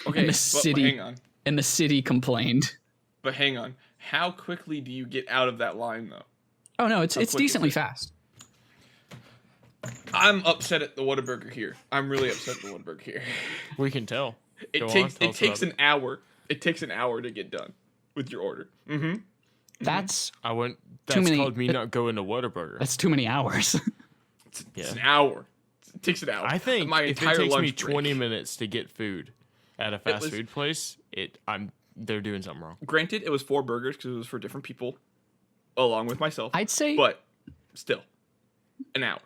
Okay, and the but city hang on. and the city complained. But hang on. How quickly do you get out of that line, though? Oh no, it's quick decently is it? fast. I'm upset at the Whataburger here. I'm really upset at the Whataburger here. We can tell. It takes an hour. It takes an hour to get done with your order. Mm-hmm. That's That's many- called me not going to Whataburger. that's too many hours. It's an hour. It takes an hour. I think my if entire it takes lunch me break. 20 minutes to get food at a fast was- food place, they're doing something wrong. Granted, it was 4 burgers because it was for different people, along with myself. I'd say But still, an hour.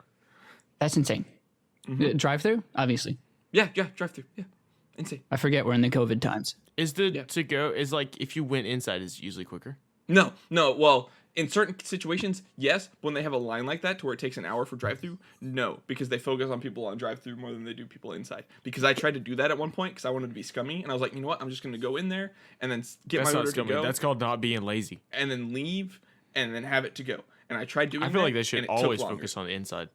that's insane. Drive through, obviously. Yeah, drive through. Yeah, insane. I forget we're in the COVID times. Is the to go is like if you went inside is usually quicker? No. Well, in certain situations, yes. But when they have a line like that to where it takes an hour for drive-through, no, because they focus on people on drive-through more than they do people inside. Because I tried to do that at one point because I wanted to be scummy, and I was like, you know what? I'm just going to go in there and then get That's my not order to scummy. go, That's called not being lazy. and then leave, and then have it to go. And I tried doing. I feel that, like they and should it took always longer. focus on the inside.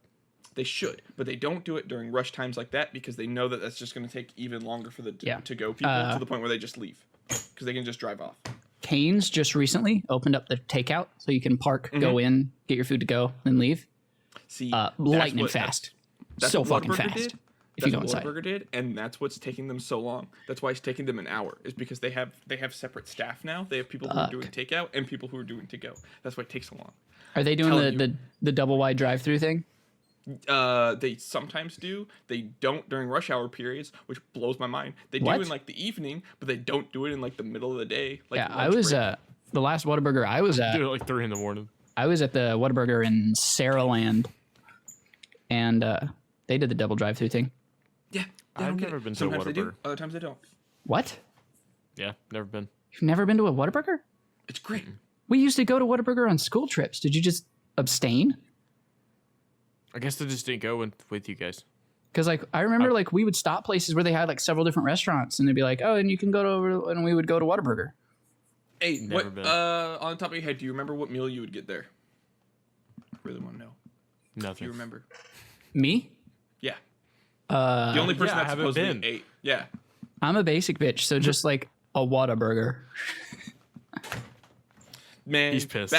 They should, but they don't do it during rush times like that because they know that that's just going to take even longer for the to-go people to the point where they just leave because they can just drive off. Cane's just recently opened up the takeout, so you can park, go in, get your food to go, then leave. See, Lightning fast. That's So what fucking Whataburger fast. did. If you That's go what inside. Whataburger did, and that's what's taking them so long. That's why it's taking them an hour. Is because they have separate staff now. They have people who are doing takeout and people who are doing to go. That's why it takes so long. Are they doing Telling the double wide drive-through thing? They sometimes do. They don't during rush hour periods, which blows my mind. They do What? in like the evening, but they don't do it in like the middle of the day. Like Yeah, I lunch was break. the last Whataburger I was at. Do it like 3 a.m. I was at the Whataburger in Saraland, and they did the double drive-through thing. Yeah, they I've don't get never it. been to a Sometimes they do. Whataburger. Other times they don't. What? Yeah, never been. You've never been to a Whataburger? It's great. We used to go to Whataburger on school trips. Did you just abstain? I guess they just didn't go with you guys. Because like I remember like we would stop places where they had like several different restaurants, and they'd be like, "Oh, and you can go to over," and we would go to Whataburger. Hey, Never what? been. On the top of your head, do you remember what meal you would get there? I really want to know. Do Nothing. you remember? Me? Yeah. The only person yeah, I that haven't supposedly been. ate. Yeah. I'm a basic bitch, so just like a Whataburger. Man, He's pissed.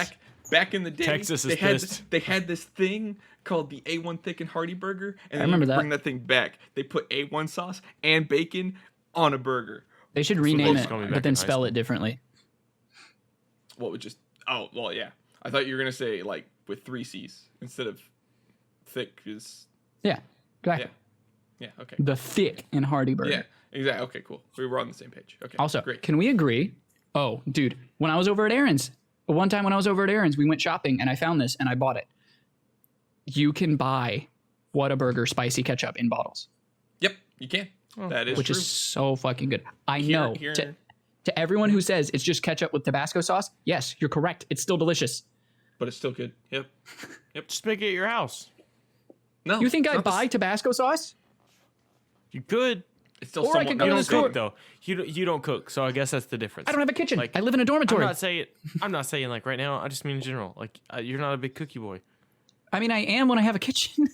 Back in the day, Texas is they had pissed. they had this thing called the A1 Thick and Hearty Burger, and I remember they that. bring that thing back. They put A1 sauce and bacon on a burger. They should rename just it, call me back but then in high spell school. it differently. What would just? Oh, well, yeah. I thought you were gonna say like with 3 C's instead of thick is. Yeah, exactly. Yeah. Yeah. Okay. The thick and hearty burger. Yeah. Exactly. Okay. Cool. We were on the same page. Okay. Also, great. can we agree? Oh, dude, when I was over at Aaron's, one time when I was over at Aaron's, we went shopping and I found this and I bought it. You can buy Whataburger spicy ketchup in bottles, Yep. You can. That is which true. is so fucking good. I know. Here. To everyone who says it's just ketchup with Tabasco sauce, yes, you're correct. It's still delicious. But it's still good. Yep. Just make it at your house. No. You think it's I not the buy Tabasco sauce? You could. It's still Or I somewhat could go You to not the don't the store. cook though. You don't cook, so I guess that's the difference. I don't have a kitchen. Like, I live in a I'm dormitory. not saying like right now. I just mean in general. Like you're not a big cookie boy. I mean, I am when I have a kitchen.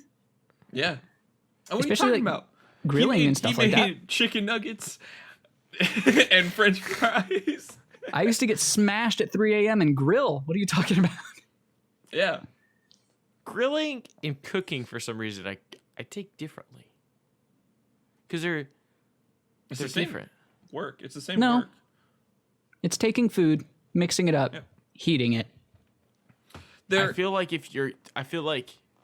Yeah. And what Especially, are you talking like, about? Grilling He made- and stuff he like that. made chicken nuggets and French fries. I used to get smashed at 3 a.m. and grill. What are you talking about? Yeah. Grilling and cooking for some reason I take differently. Because they're It's they're the same different. work. It's the same No. work. It's taking food, mixing it up, Yeah. heating it. They're I feel like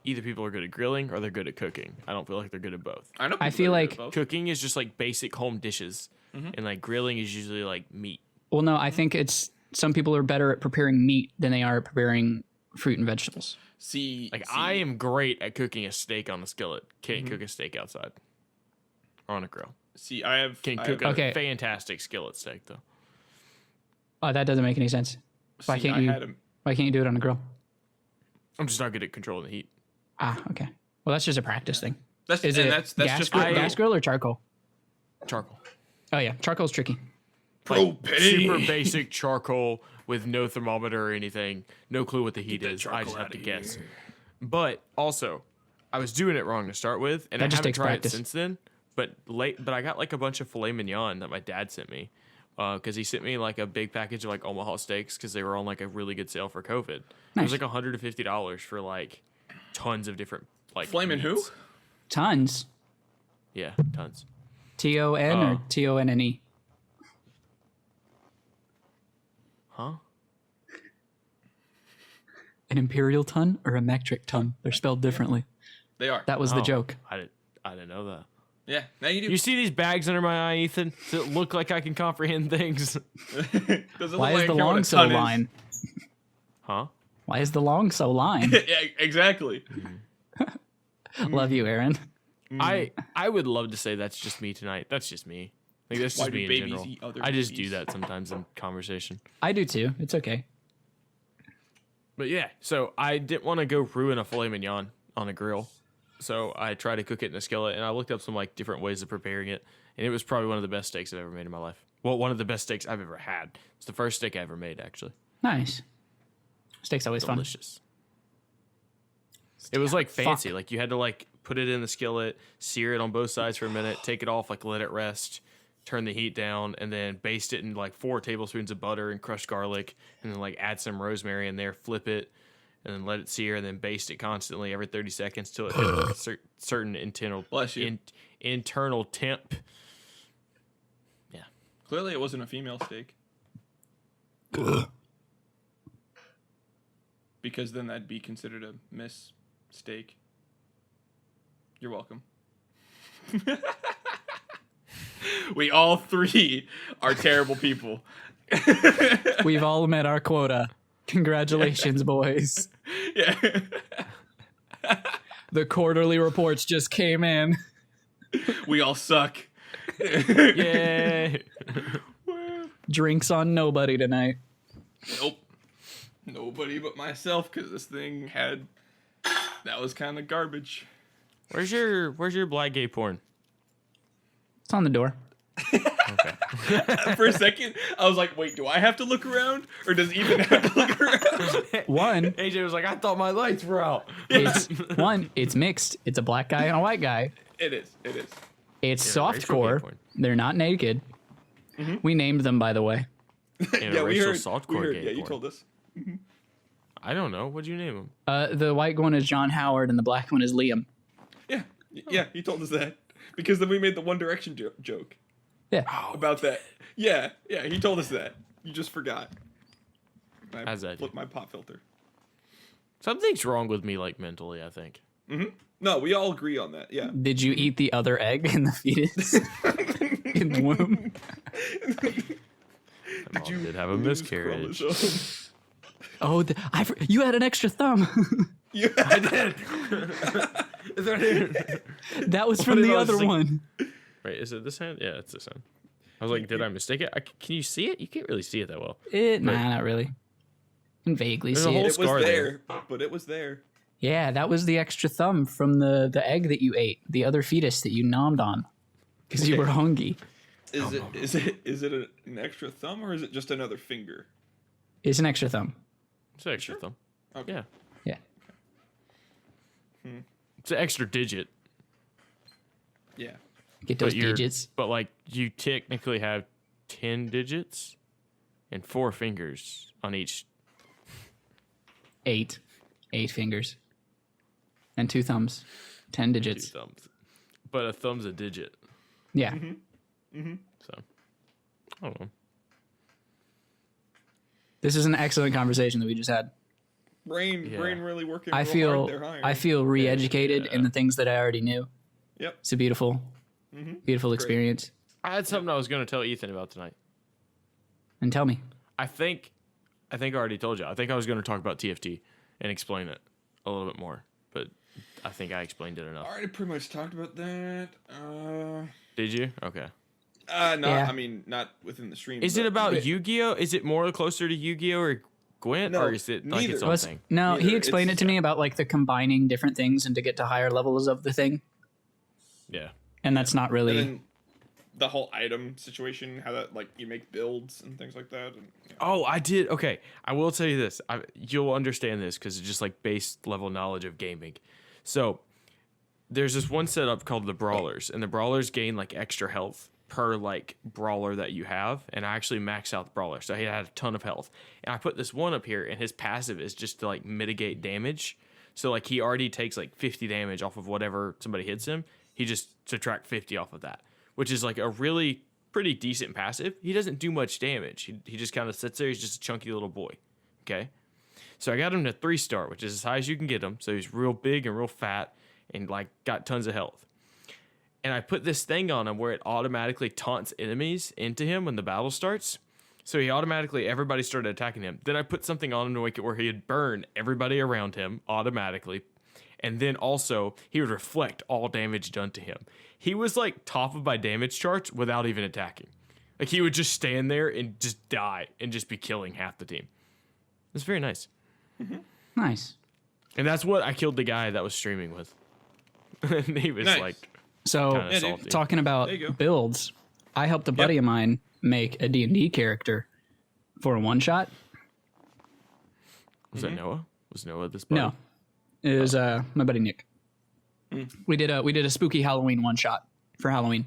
either people are good at grilling or they're good at cooking. I don't feel like they're good at both. I know. I people feel that do like both. Cooking is just like basic home dishes, and like grilling is usually like meat. Well, no, I think it's some people are better at preparing meat than they are at preparing fruit and vegetables. See, I am great at cooking a steak on a skillet. Can't cook a steak outside or on a grill. See, I have. Can I cook have- Okay. a fantastic skillet steak though. Oh, that doesn't make any sense. Why see, can't I you? had a- Why can't you do it on a grill? I'm just not good at controlling the heat. Ah, okay. Well, that's just a practice thing. That's Is and it that's gas, just gas grill or charcoal? Charcoal. Oh yeah, charcoal's tricky. Like, propane. super basic charcoal with no thermometer or anything. No clue what the heat that is. I charcoal just have outta to guess. here. But also, I was doing it wrong to start with, and That I just haven't takes tried practice. it since then. But I got like a bunch of filet mignon that my dad sent me, because he sent me like a big package of like Omaha steaks because they were on like a really good sale for COVID. It Nice. was like $150 for like tons of different like Flamin' who? meats. Tons. Yeah, tons. TON or TONNE? Huh? An imperial ton or a metric ton? They're spelled differently. They are. That was the Oh, joke. I didn't know that. Yeah. Now you do. You see these bags under my eye, Ethan? Does it look like I can comprehend things? Does it look Why is like the I care what long a so ton is? line? Huh? Why is the long so line? Yeah, exactly. Love you, Aaron. I would love to say that's just me tonight. That's just me. Like that's Why just do me in babies general. eat other I just do babies? that sometimes in conversation. I do too. It's okay. But yeah, so I didn't want to go ruin a filet mignon on a grill. So I tried to cook it in a skillet, and I looked up some like different ways of preparing it, and it was probably one of the best steaks I've ever made in my life. Well, one of the best steaks I've ever had. It's the first steak I ever made, actually. Nice. Steak's always fun. Delicious. It was like fancy. Like you had to like put it in the skillet, sear it on both sides for a minute, take it off, like let it rest, turn the heat down, and then baste it in like 4 tablespoons of butter and crushed garlic, and then like add some rosemary in there, flip it, and then let it sear, and then baste it constantly every 30 seconds till it hit like a certain Bless you. internal temp. Yeah. Clearly, it wasn't a female steak. Because then that'd be considered a mistake. You're welcome. We all 3 are terrible people. We've all met our quota. Congratulations, boys. Yeah. The quarterly reports just came in. We all suck. Yay. Drinks on nobody tonight. Nope. Nobody but myself, because this thing that was kind of garbage. Where's your black gay porn? It's on the door. Okay. For a second, I was like, wait, do I have to look around? Or does Ethan have to look around? One, AJ was like, I thought my lights were out. it's mixed. It's a black guy and a white guy. It is. It's Yeah, racial gay softcore. porn. They're not naked. We named them, by the way. And Yeah, a we racial heard. softcore gay Yeah, you porn. told us. I don't know. What'd you name him? The white one is John Howard and the black one is Liam. Yeah, he told us that. Because then we made the One Direction joke Yeah. about that. Yeah, he told us that. You just forgot. I How's that? flipped my pop filter. Something's wrong with me, like mentally, I think. No, we all agree on that. Yeah. Did you eat the other egg in the fetus? In the womb? My mom did have a lose miscarriage. chromosomes? Oh, you had an extra thumb. Yeah. I did. Is that it? That was from did the I was other think- one. Wait, is it this hand? Yeah, it's this hand. I was like, did I mistake it? Can you see it? You can't really see it that well. Nah, not really. Can vaguely There's a see whole it. It was scar there, but it was there. Yeah, that was the extra thumb from the egg that you ate, the other fetus that you nommed on, because you were hungry. Is it an extra thumb or is it just another finger? It's an extra thumb. It's an extra thumb. Okay. Yeah. Yeah. It's an extra digit. Yeah. Get those But you're- digits. But like, you technically have 10 digits and 4 fingers on each. 8 fingers. And 2 thumbs. 10 Two digits. thumbs. But a thumb's a digit. Yeah. So, I don't know. This is an excellent conversation that we just had. Brain Yeah. really working. I real feel hard there, huh, I Aaron? feel re-educated in the things that I already knew. Yep. It's a beautiful experience. I had something I was going to tell Ethan about tonight. And tell me. I think I already told you. I think I was going to talk about TFT and explain it a little bit more. But I think I explained it enough. I already pretty much talked about that. Did you? Okay. No, Yeah. I mean, not within the stream. Is but- it about Yu-Gi-Oh? Is it more closer to Yu-Gi-Oh or Gwent? No, or is it like its neither. own Was- thing? no, he Neither. explained it It's- to me about like the combining different things and to get to higher levels of the thing. Yeah. And that's not really. And then the whole item situation, how that like you make builds and things like that. And, Oh, I did. Okay, I will tell you this. You'll understand this because it's just like base level knowledge of gaming. So there's this one setup called the Brawlers, and the Brawlers gain like extra health per like brawler that you have. And I actually maxed out the Brawler, so he had a ton of health. And I put this one up here, and his passive is just to like mitigate damage. So like he already takes like 50 damage off of whatever somebody hits him. He just subtract 50 off of that, which is like a really pretty decent passive. He doesn't do much damage. He just kind of sits there. He's just a chunky little boy. Okay. So I got him to 3-star, which is as high as you can get him. So he's real big and real fat and like got tons of health. And I put this thing on him where it automatically taunts enemies into him when the battle starts. So he automatically, everybody started attacking him. Then I put something on him to make it where he'd burn everybody around him automatically. And then also, he would reflect all damage done to him. He was like top of my damage charts without even attacking. Like he would just stand there and just die and just be killing half the team. It's very nice. Mm-hmm. Nice. And that's what I killed the guy that was streaming with. And he was Nice. like, So kinda salty. talking about There you go. builds, I helped a buddy of mine make a D&D character for a one-shot. Was that Noah? Was Noah this buddy? No, it was my buddy Nick. We did a spooky Halloween one-shot for Halloween.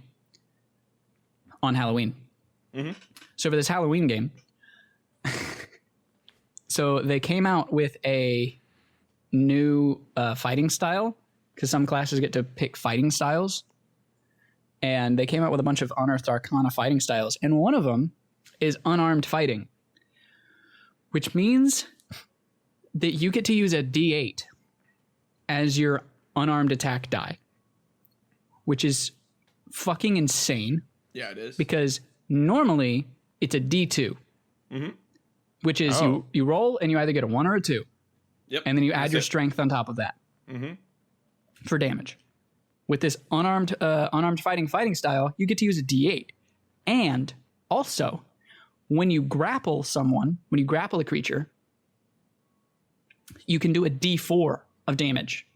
On Halloween. So for this Halloween game, so they came out with a new fighting style, because some classes get to pick fighting styles. And they came out with a bunch of Unearthed Arcana fighting styles. And one of them is unarmed fighting, which means that you get to use a D8 as your unarmed attack die, which is fucking insane. Yeah, it is. Because normally it's a D2, which is you roll and you either get a 1 or a 2. Yep. And then you add That's your it. strength on top of that for damage. With this unarmed fighting style, you get to use a D8. And also, when you grapple someone, when you grapple a creature, you can do a D4 of damage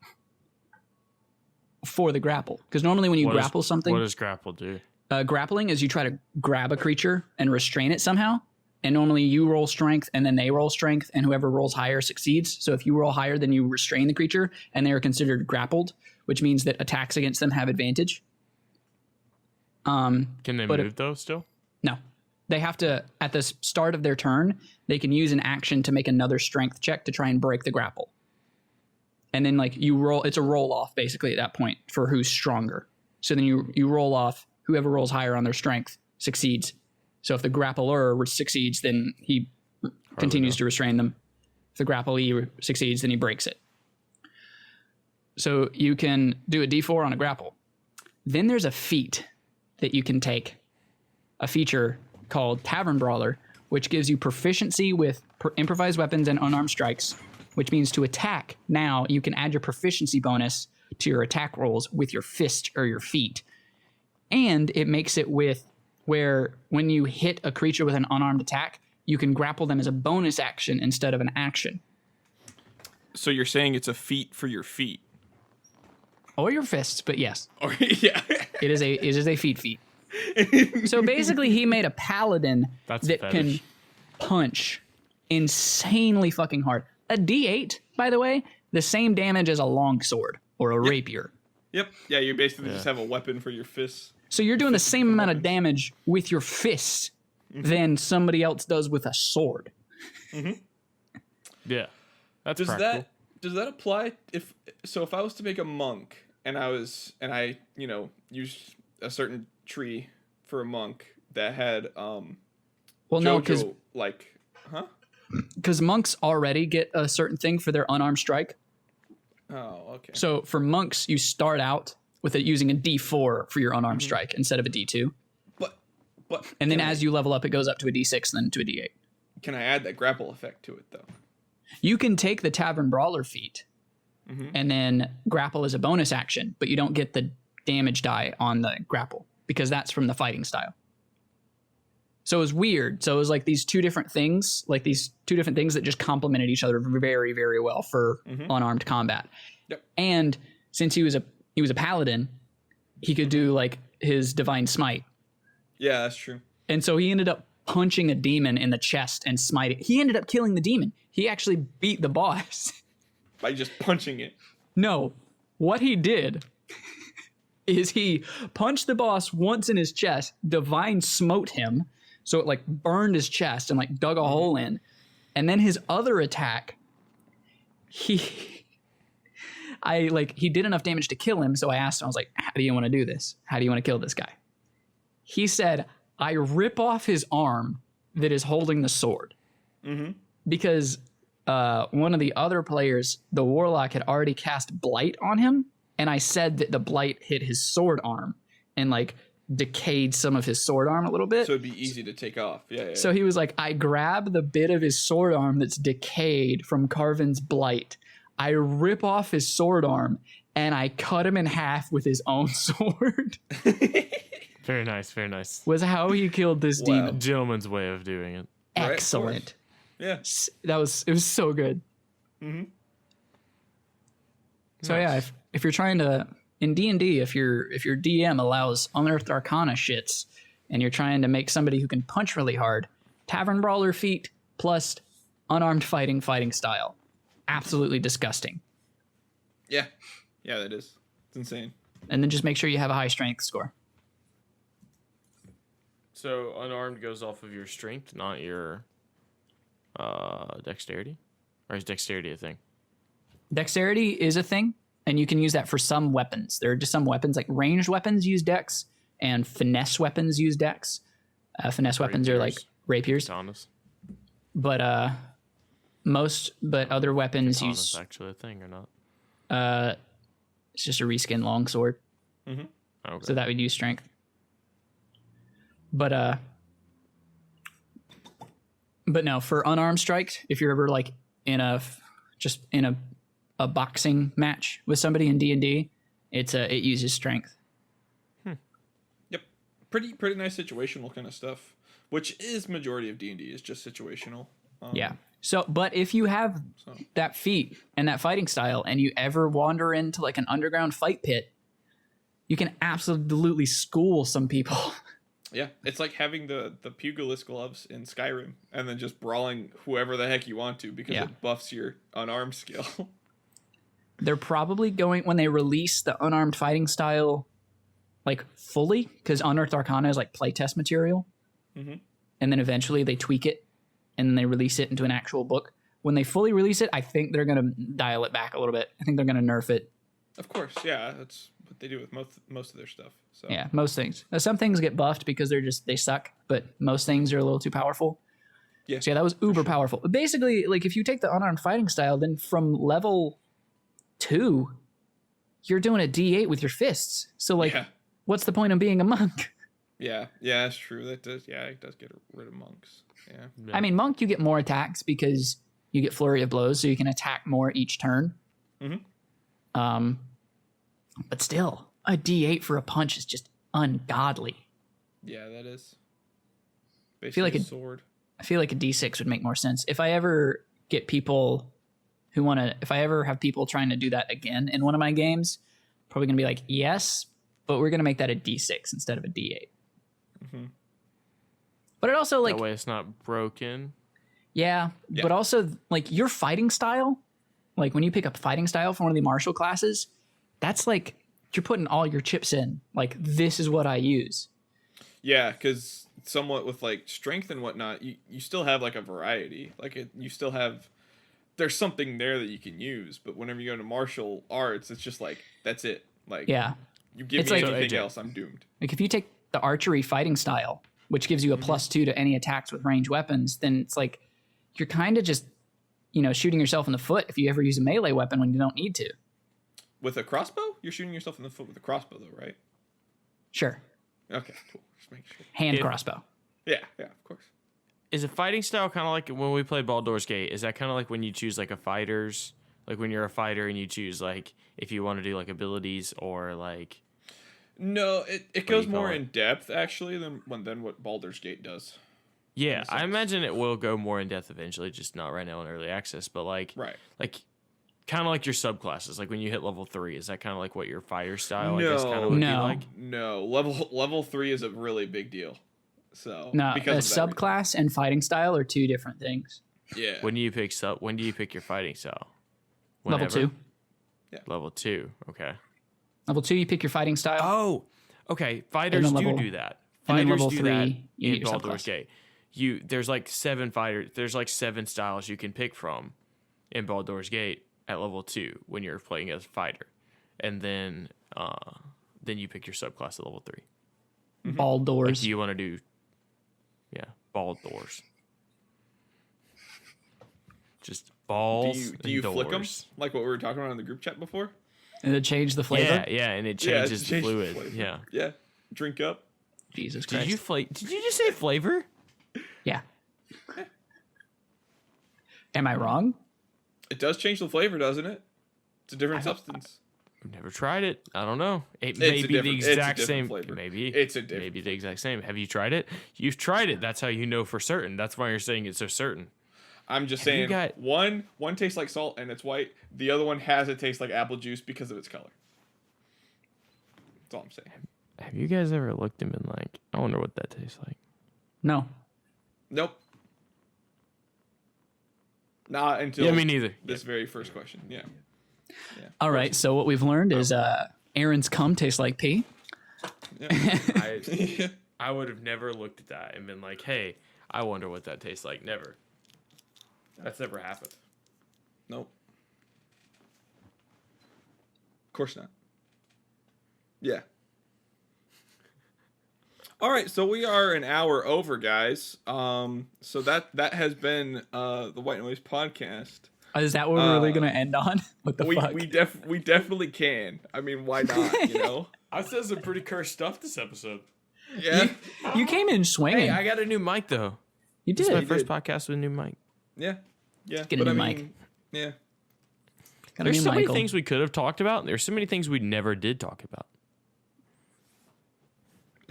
for the grapple. Because normally when you grapple something, What does grapple do? grappling is you try to grab a creature and restrain it somehow. And normally you roll strength and then they roll strength, and whoever rolls higher succeeds. So if you roll higher, then you restrain the creature and they are considered grappled, which means that attacks against them have advantage. Can they move though still? No. They have to, at the start of their turn, they can use an action to make another strength check to try and break the grapple. And then like you roll, it's a roll off basically at that point for who's stronger. So then you roll off, whoever rolls higher on their strength succeeds. So if the grappler succeeds, then he continues to restrain them. If the grapplee succeeds, then he breaks it. So you can do a D4 on a grapple. Then there's a feat that you can take, a feature called Tavern Brawler, which gives you proficiency with improvised weapons and unarmed strikes, which means to attack now you can add your proficiency bonus to your attack rolls with your fist or your feet. And it makes it with where when you hit a creature with an unarmed attack, you can grapple them as a bonus action instead of an action. So you're saying it's a feat for your feet? Or your fists, but yes. Or yeah. It is a feat. So basically he made a paladin That's that can punch insanely fucking hard. A D8, by the way, the same damage as a longsword or a rapier. Yep. Yeah, you basically just have a weapon for your fists. So you're doing the same amount of damage with your fists than somebody else does with a sword. Yeah. That's Does practical. does that apply if I was to make a monk and I used a certain tree for a monk that had Well, no, because monks already get a certain thing for their unarmed strike. Oh, okay. So for monks, you start out with it using a D4 for your unarmed strike instead of a D2. But And then as you level up, it goes up to a D6 and then to a D8. can I add that grapple effect to it though? You can take the Tavern Brawler feat and then grapple as a bonus action, but you don't get the damage die on the grapple because that's from the fighting style. So it was weird. So it was like these two different things that just complemented each other very, very well for unarmed combat. Yep. And since he was a paladin, he could do like his divine smite. Yeah, that's true. And so he ended up punching a demon in the chest and smiting. He ended up killing the demon. He actually beat the boss. By just punching it. No, what he did is he punched the boss once in his chest, divine smote him, so it like burned his chest and like dug a hole in. And then his other attack, he did enough damage to kill him, so I asked him, I was like, how do you want to do this? How do you want to kill this guy? He said, I rip off his arm that is holding the sword. Mm-hmm. Because one of the other players, the warlock, had already cast blight on him, and I said that the blight hit his sword arm and like decayed some of his sword arm a little bit. So it'd be easy to take off. Yeah. So he was like, I grab the bit of his sword arm that's decayed from Carvin's blight. I rip off his sword arm and I cut him in half with his own sword. Very nice, very nice. Was how he killed this demon. Gentleman's way of doing it. Excellent. Yeah. It was so good. Mm-hmm. So Nice. yeah, if you're trying to in D&D, if your DM allows unearthed arcana shits and you're trying to make somebody who can punch really hard, tavern brawler feat plus unarmed fighting style. Absolutely disgusting. Yeah, that is. It's insane. And then just make sure you have a high strength score. So unarmed goes off of your strength, not your dexterity? Or is dexterity a thing? Dexterity is a thing, and you can use that for some weapons. There are just some weapons, like ranged weapons use dex, and finesse weapons use dex. Finesse weapons are like rapiers. Katanas. But other weapons Katana's use... actually a thing or not? It's just a reskin longsword. Okay. So that would use strength. But no, for unarmed strike, if you're ever like in a boxing match with somebody in D&D, it uses strength. Yep. Pretty nice situational kind of stuff, which is majority of D&D is just situational. Yeah. So, but if you have that feat and that fighting style and you ever wander into like an underground fight pit, you can absolutely school some people. Yeah, it's like having the pugilist gloves in Skyrim and then just brawling whoever the heck you want to because it buffs your unarmed skill. They're probably going, when they release the unarmed fighting style like fully, because Unearthed Arcana is like playtest material, and then eventually they tweak it and then they release it into an actual book. When they fully release it, I think they're going to dial it back a little bit. I think they're going to nerf it. Of course, yeah, that's what they do with most of their stuff. So. Yeah, most things. Now, some things get buffed because they suck, but most things are a little too powerful. Yeah. So yeah, that was uber powerful. But basically, like if you take the unarmed fighting style, then from level 2, you're doing a D8 with your fists. So like, what's the point of being a monk? Yeah, that's true. It does get rid of monks. Yeah. I mean, monk, you get more attacks because you get flurry of blows, so you can attack more each turn. But still, a D8 for a punch is just ungodly. Yeah, that is. I feel like a sword. I feel like a D6 would make more sense. If I ever get people if I ever have people trying to do that again in one of my games, probably going to be like, yes, but we're going to make that a D6 instead of a D8. But it also like... That way it's not broken. Yeah, but also like your fighting style, like when you pick up fighting style for one of the martial classes, that's like you're putting all your chips in. Like, this is what I use. Yeah, because somewhat with like strength and whatnot, you still have like a variety. Like you still have... There's something there that you can use, but whenever you go into martial arts, it's just like, that's it. Like, you give me anything else, I'm doomed. Like if you take the archery fighting style, which gives you a +2 to any attacks with ranged weapons, then it's like you're kind of just, shooting yourself in the foot if you ever use a melee weapon when you don't need to. With a crossbow? You're shooting yourself in the foot with a crossbow, though, right? Sure. Okay, cool. Just making sure. Hand crossbow. Yeah, of course. Is a fighting style kind of like when we play Baldur's Gate? Is that kind of like when you choose like a fighter's, like when you're a fighter and you choose like if you want to do like abilities or like? No, it goes more in depth actually than what Baldur's Gate does. Yeah, I imagine it will go more in depth eventually, just not right now in early access. But like kind of like your subclasses. Like when you hit level 3, is that kind of like what your fighter style? No. I guess kind of would No. be like. No, level 3 is a really big deal. So No, a because of that subclass and fighting style are two different things. reason. Yeah. When do you pick When do you pick your fighting style? Level 2. Level 2. Okay. Level 2, you pick your fighting style. Oh, okay. Fighters do that. and then Fighters level do 3, that you in get your Baldur's subclass. Gate. There's like 7 fighters. There's like 7 styles you can pick from in Baldur's Gate at level 2 when you're playing as a fighter, and then you pick your subclass at level 3. Ball Like, doors. do you want to do? Yeah, ball doors. Just balls. Do you and flick them doors. like what we were talking about in the group chat before? and it changed the flavor. Yeah, and it Yeah, changes the change fluid. flavor. Yeah. Yeah. Drink up. Jesus Christ. Did you just say flavor? Yeah. Am I wrong? It does change the flavor, doesn't it? It's a different substance. I've never tried it. I don't know. It It's may a be the different- it's a exact different same. flavor. Maybe It's a different maybe the exact same. Have you tried it? You've tried it. That's how you know for certain. That's why you're saying it's so certain. I'm just Have you saying got- one tastes like salt and it's white. The other one has it taste like apple juice because of its color. That's all I'm saying. Have you guys ever looked and been like, I wonder what that tastes like? No. Nope. Not until Yeah, me neither. this very first question. Yeah. All right. So what we've learned is Aaron's cum tastes like pee. I would have never looked at that and been like, hey, I wonder what that tastes like. Never. That's never happened. Nope. Of course not. Yeah. All right, so we are an hour over, guys. So that has been the Wight Noise Podcast. Is that what we're really going to end on? What the fuck? We definitely can. I mean, why not? You know. I said some pretty cursed stuff this episode. Yeah. You came in swinging. Hey, I got a new mic though. You This is my did. first podcast with a new mic. Yeah. Yeah. Get a but new I mic. mean, yeah. Got a There's new so many Michael. things we could have talked about, and there's so many things we never did talk about.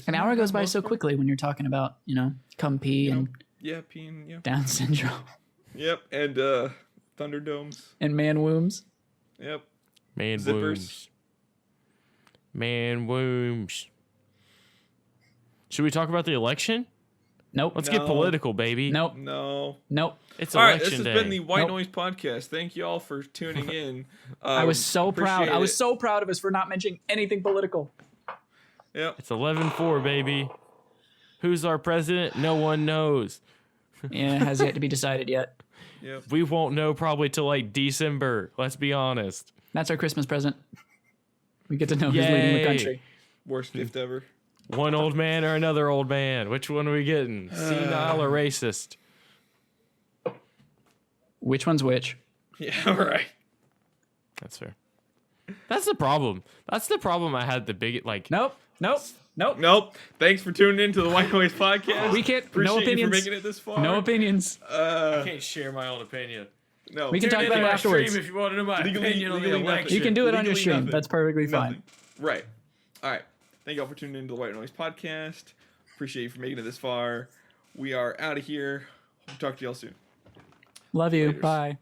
An hour goes by so quickly when you're talking about, cum pee and Yeah, peeing. Yeah. Down syndrome Yep. And Thunderdomes. and man wombs. Yep. Man Zippers. wombs. Man wombs. Should we talk about the election? Nope. Let's get No. political, baby. Nope. No. Nope. It's All right, election this has day. been the Wight Nope. Noise Podcast. Thank you all for tuning in. I was so proud. I was appreciate so proud of us for not mentioning anything political. it. Yep. It's 11-4, baby. Who's our president? No one knows. Yeah, it has yet to be decided yet. Yep. We won't know probably till like December. Let's be honest. That's our Christmas present. We get to know who's leading the Yay. country. Worst gift ever. One old man or another old man? Which one are we getting? Senile or racist? Which one's which? Yeah. All right. That's fair. That's the problem. That's the problem I had the big like. Nope. Nope. Nope. Nope. Thanks for tuning in to the Wight Noise Podcast. We can't. Appreciate No you opinions. for making it this far. No opinions. I can't share my own opinion. No. We can talk about it afterwards. if you want to know my Legally- opinion on the legally nothing. election. You can do it on your Legally stream. nothing. That's perfectly fine. Nothing. Right. All right. Thank you all for tuning in to the Wight Noise Podcast. Appreciate you for making it this far. We are out of here. We'll talk to y'all soon. Love you. Laters. Bye.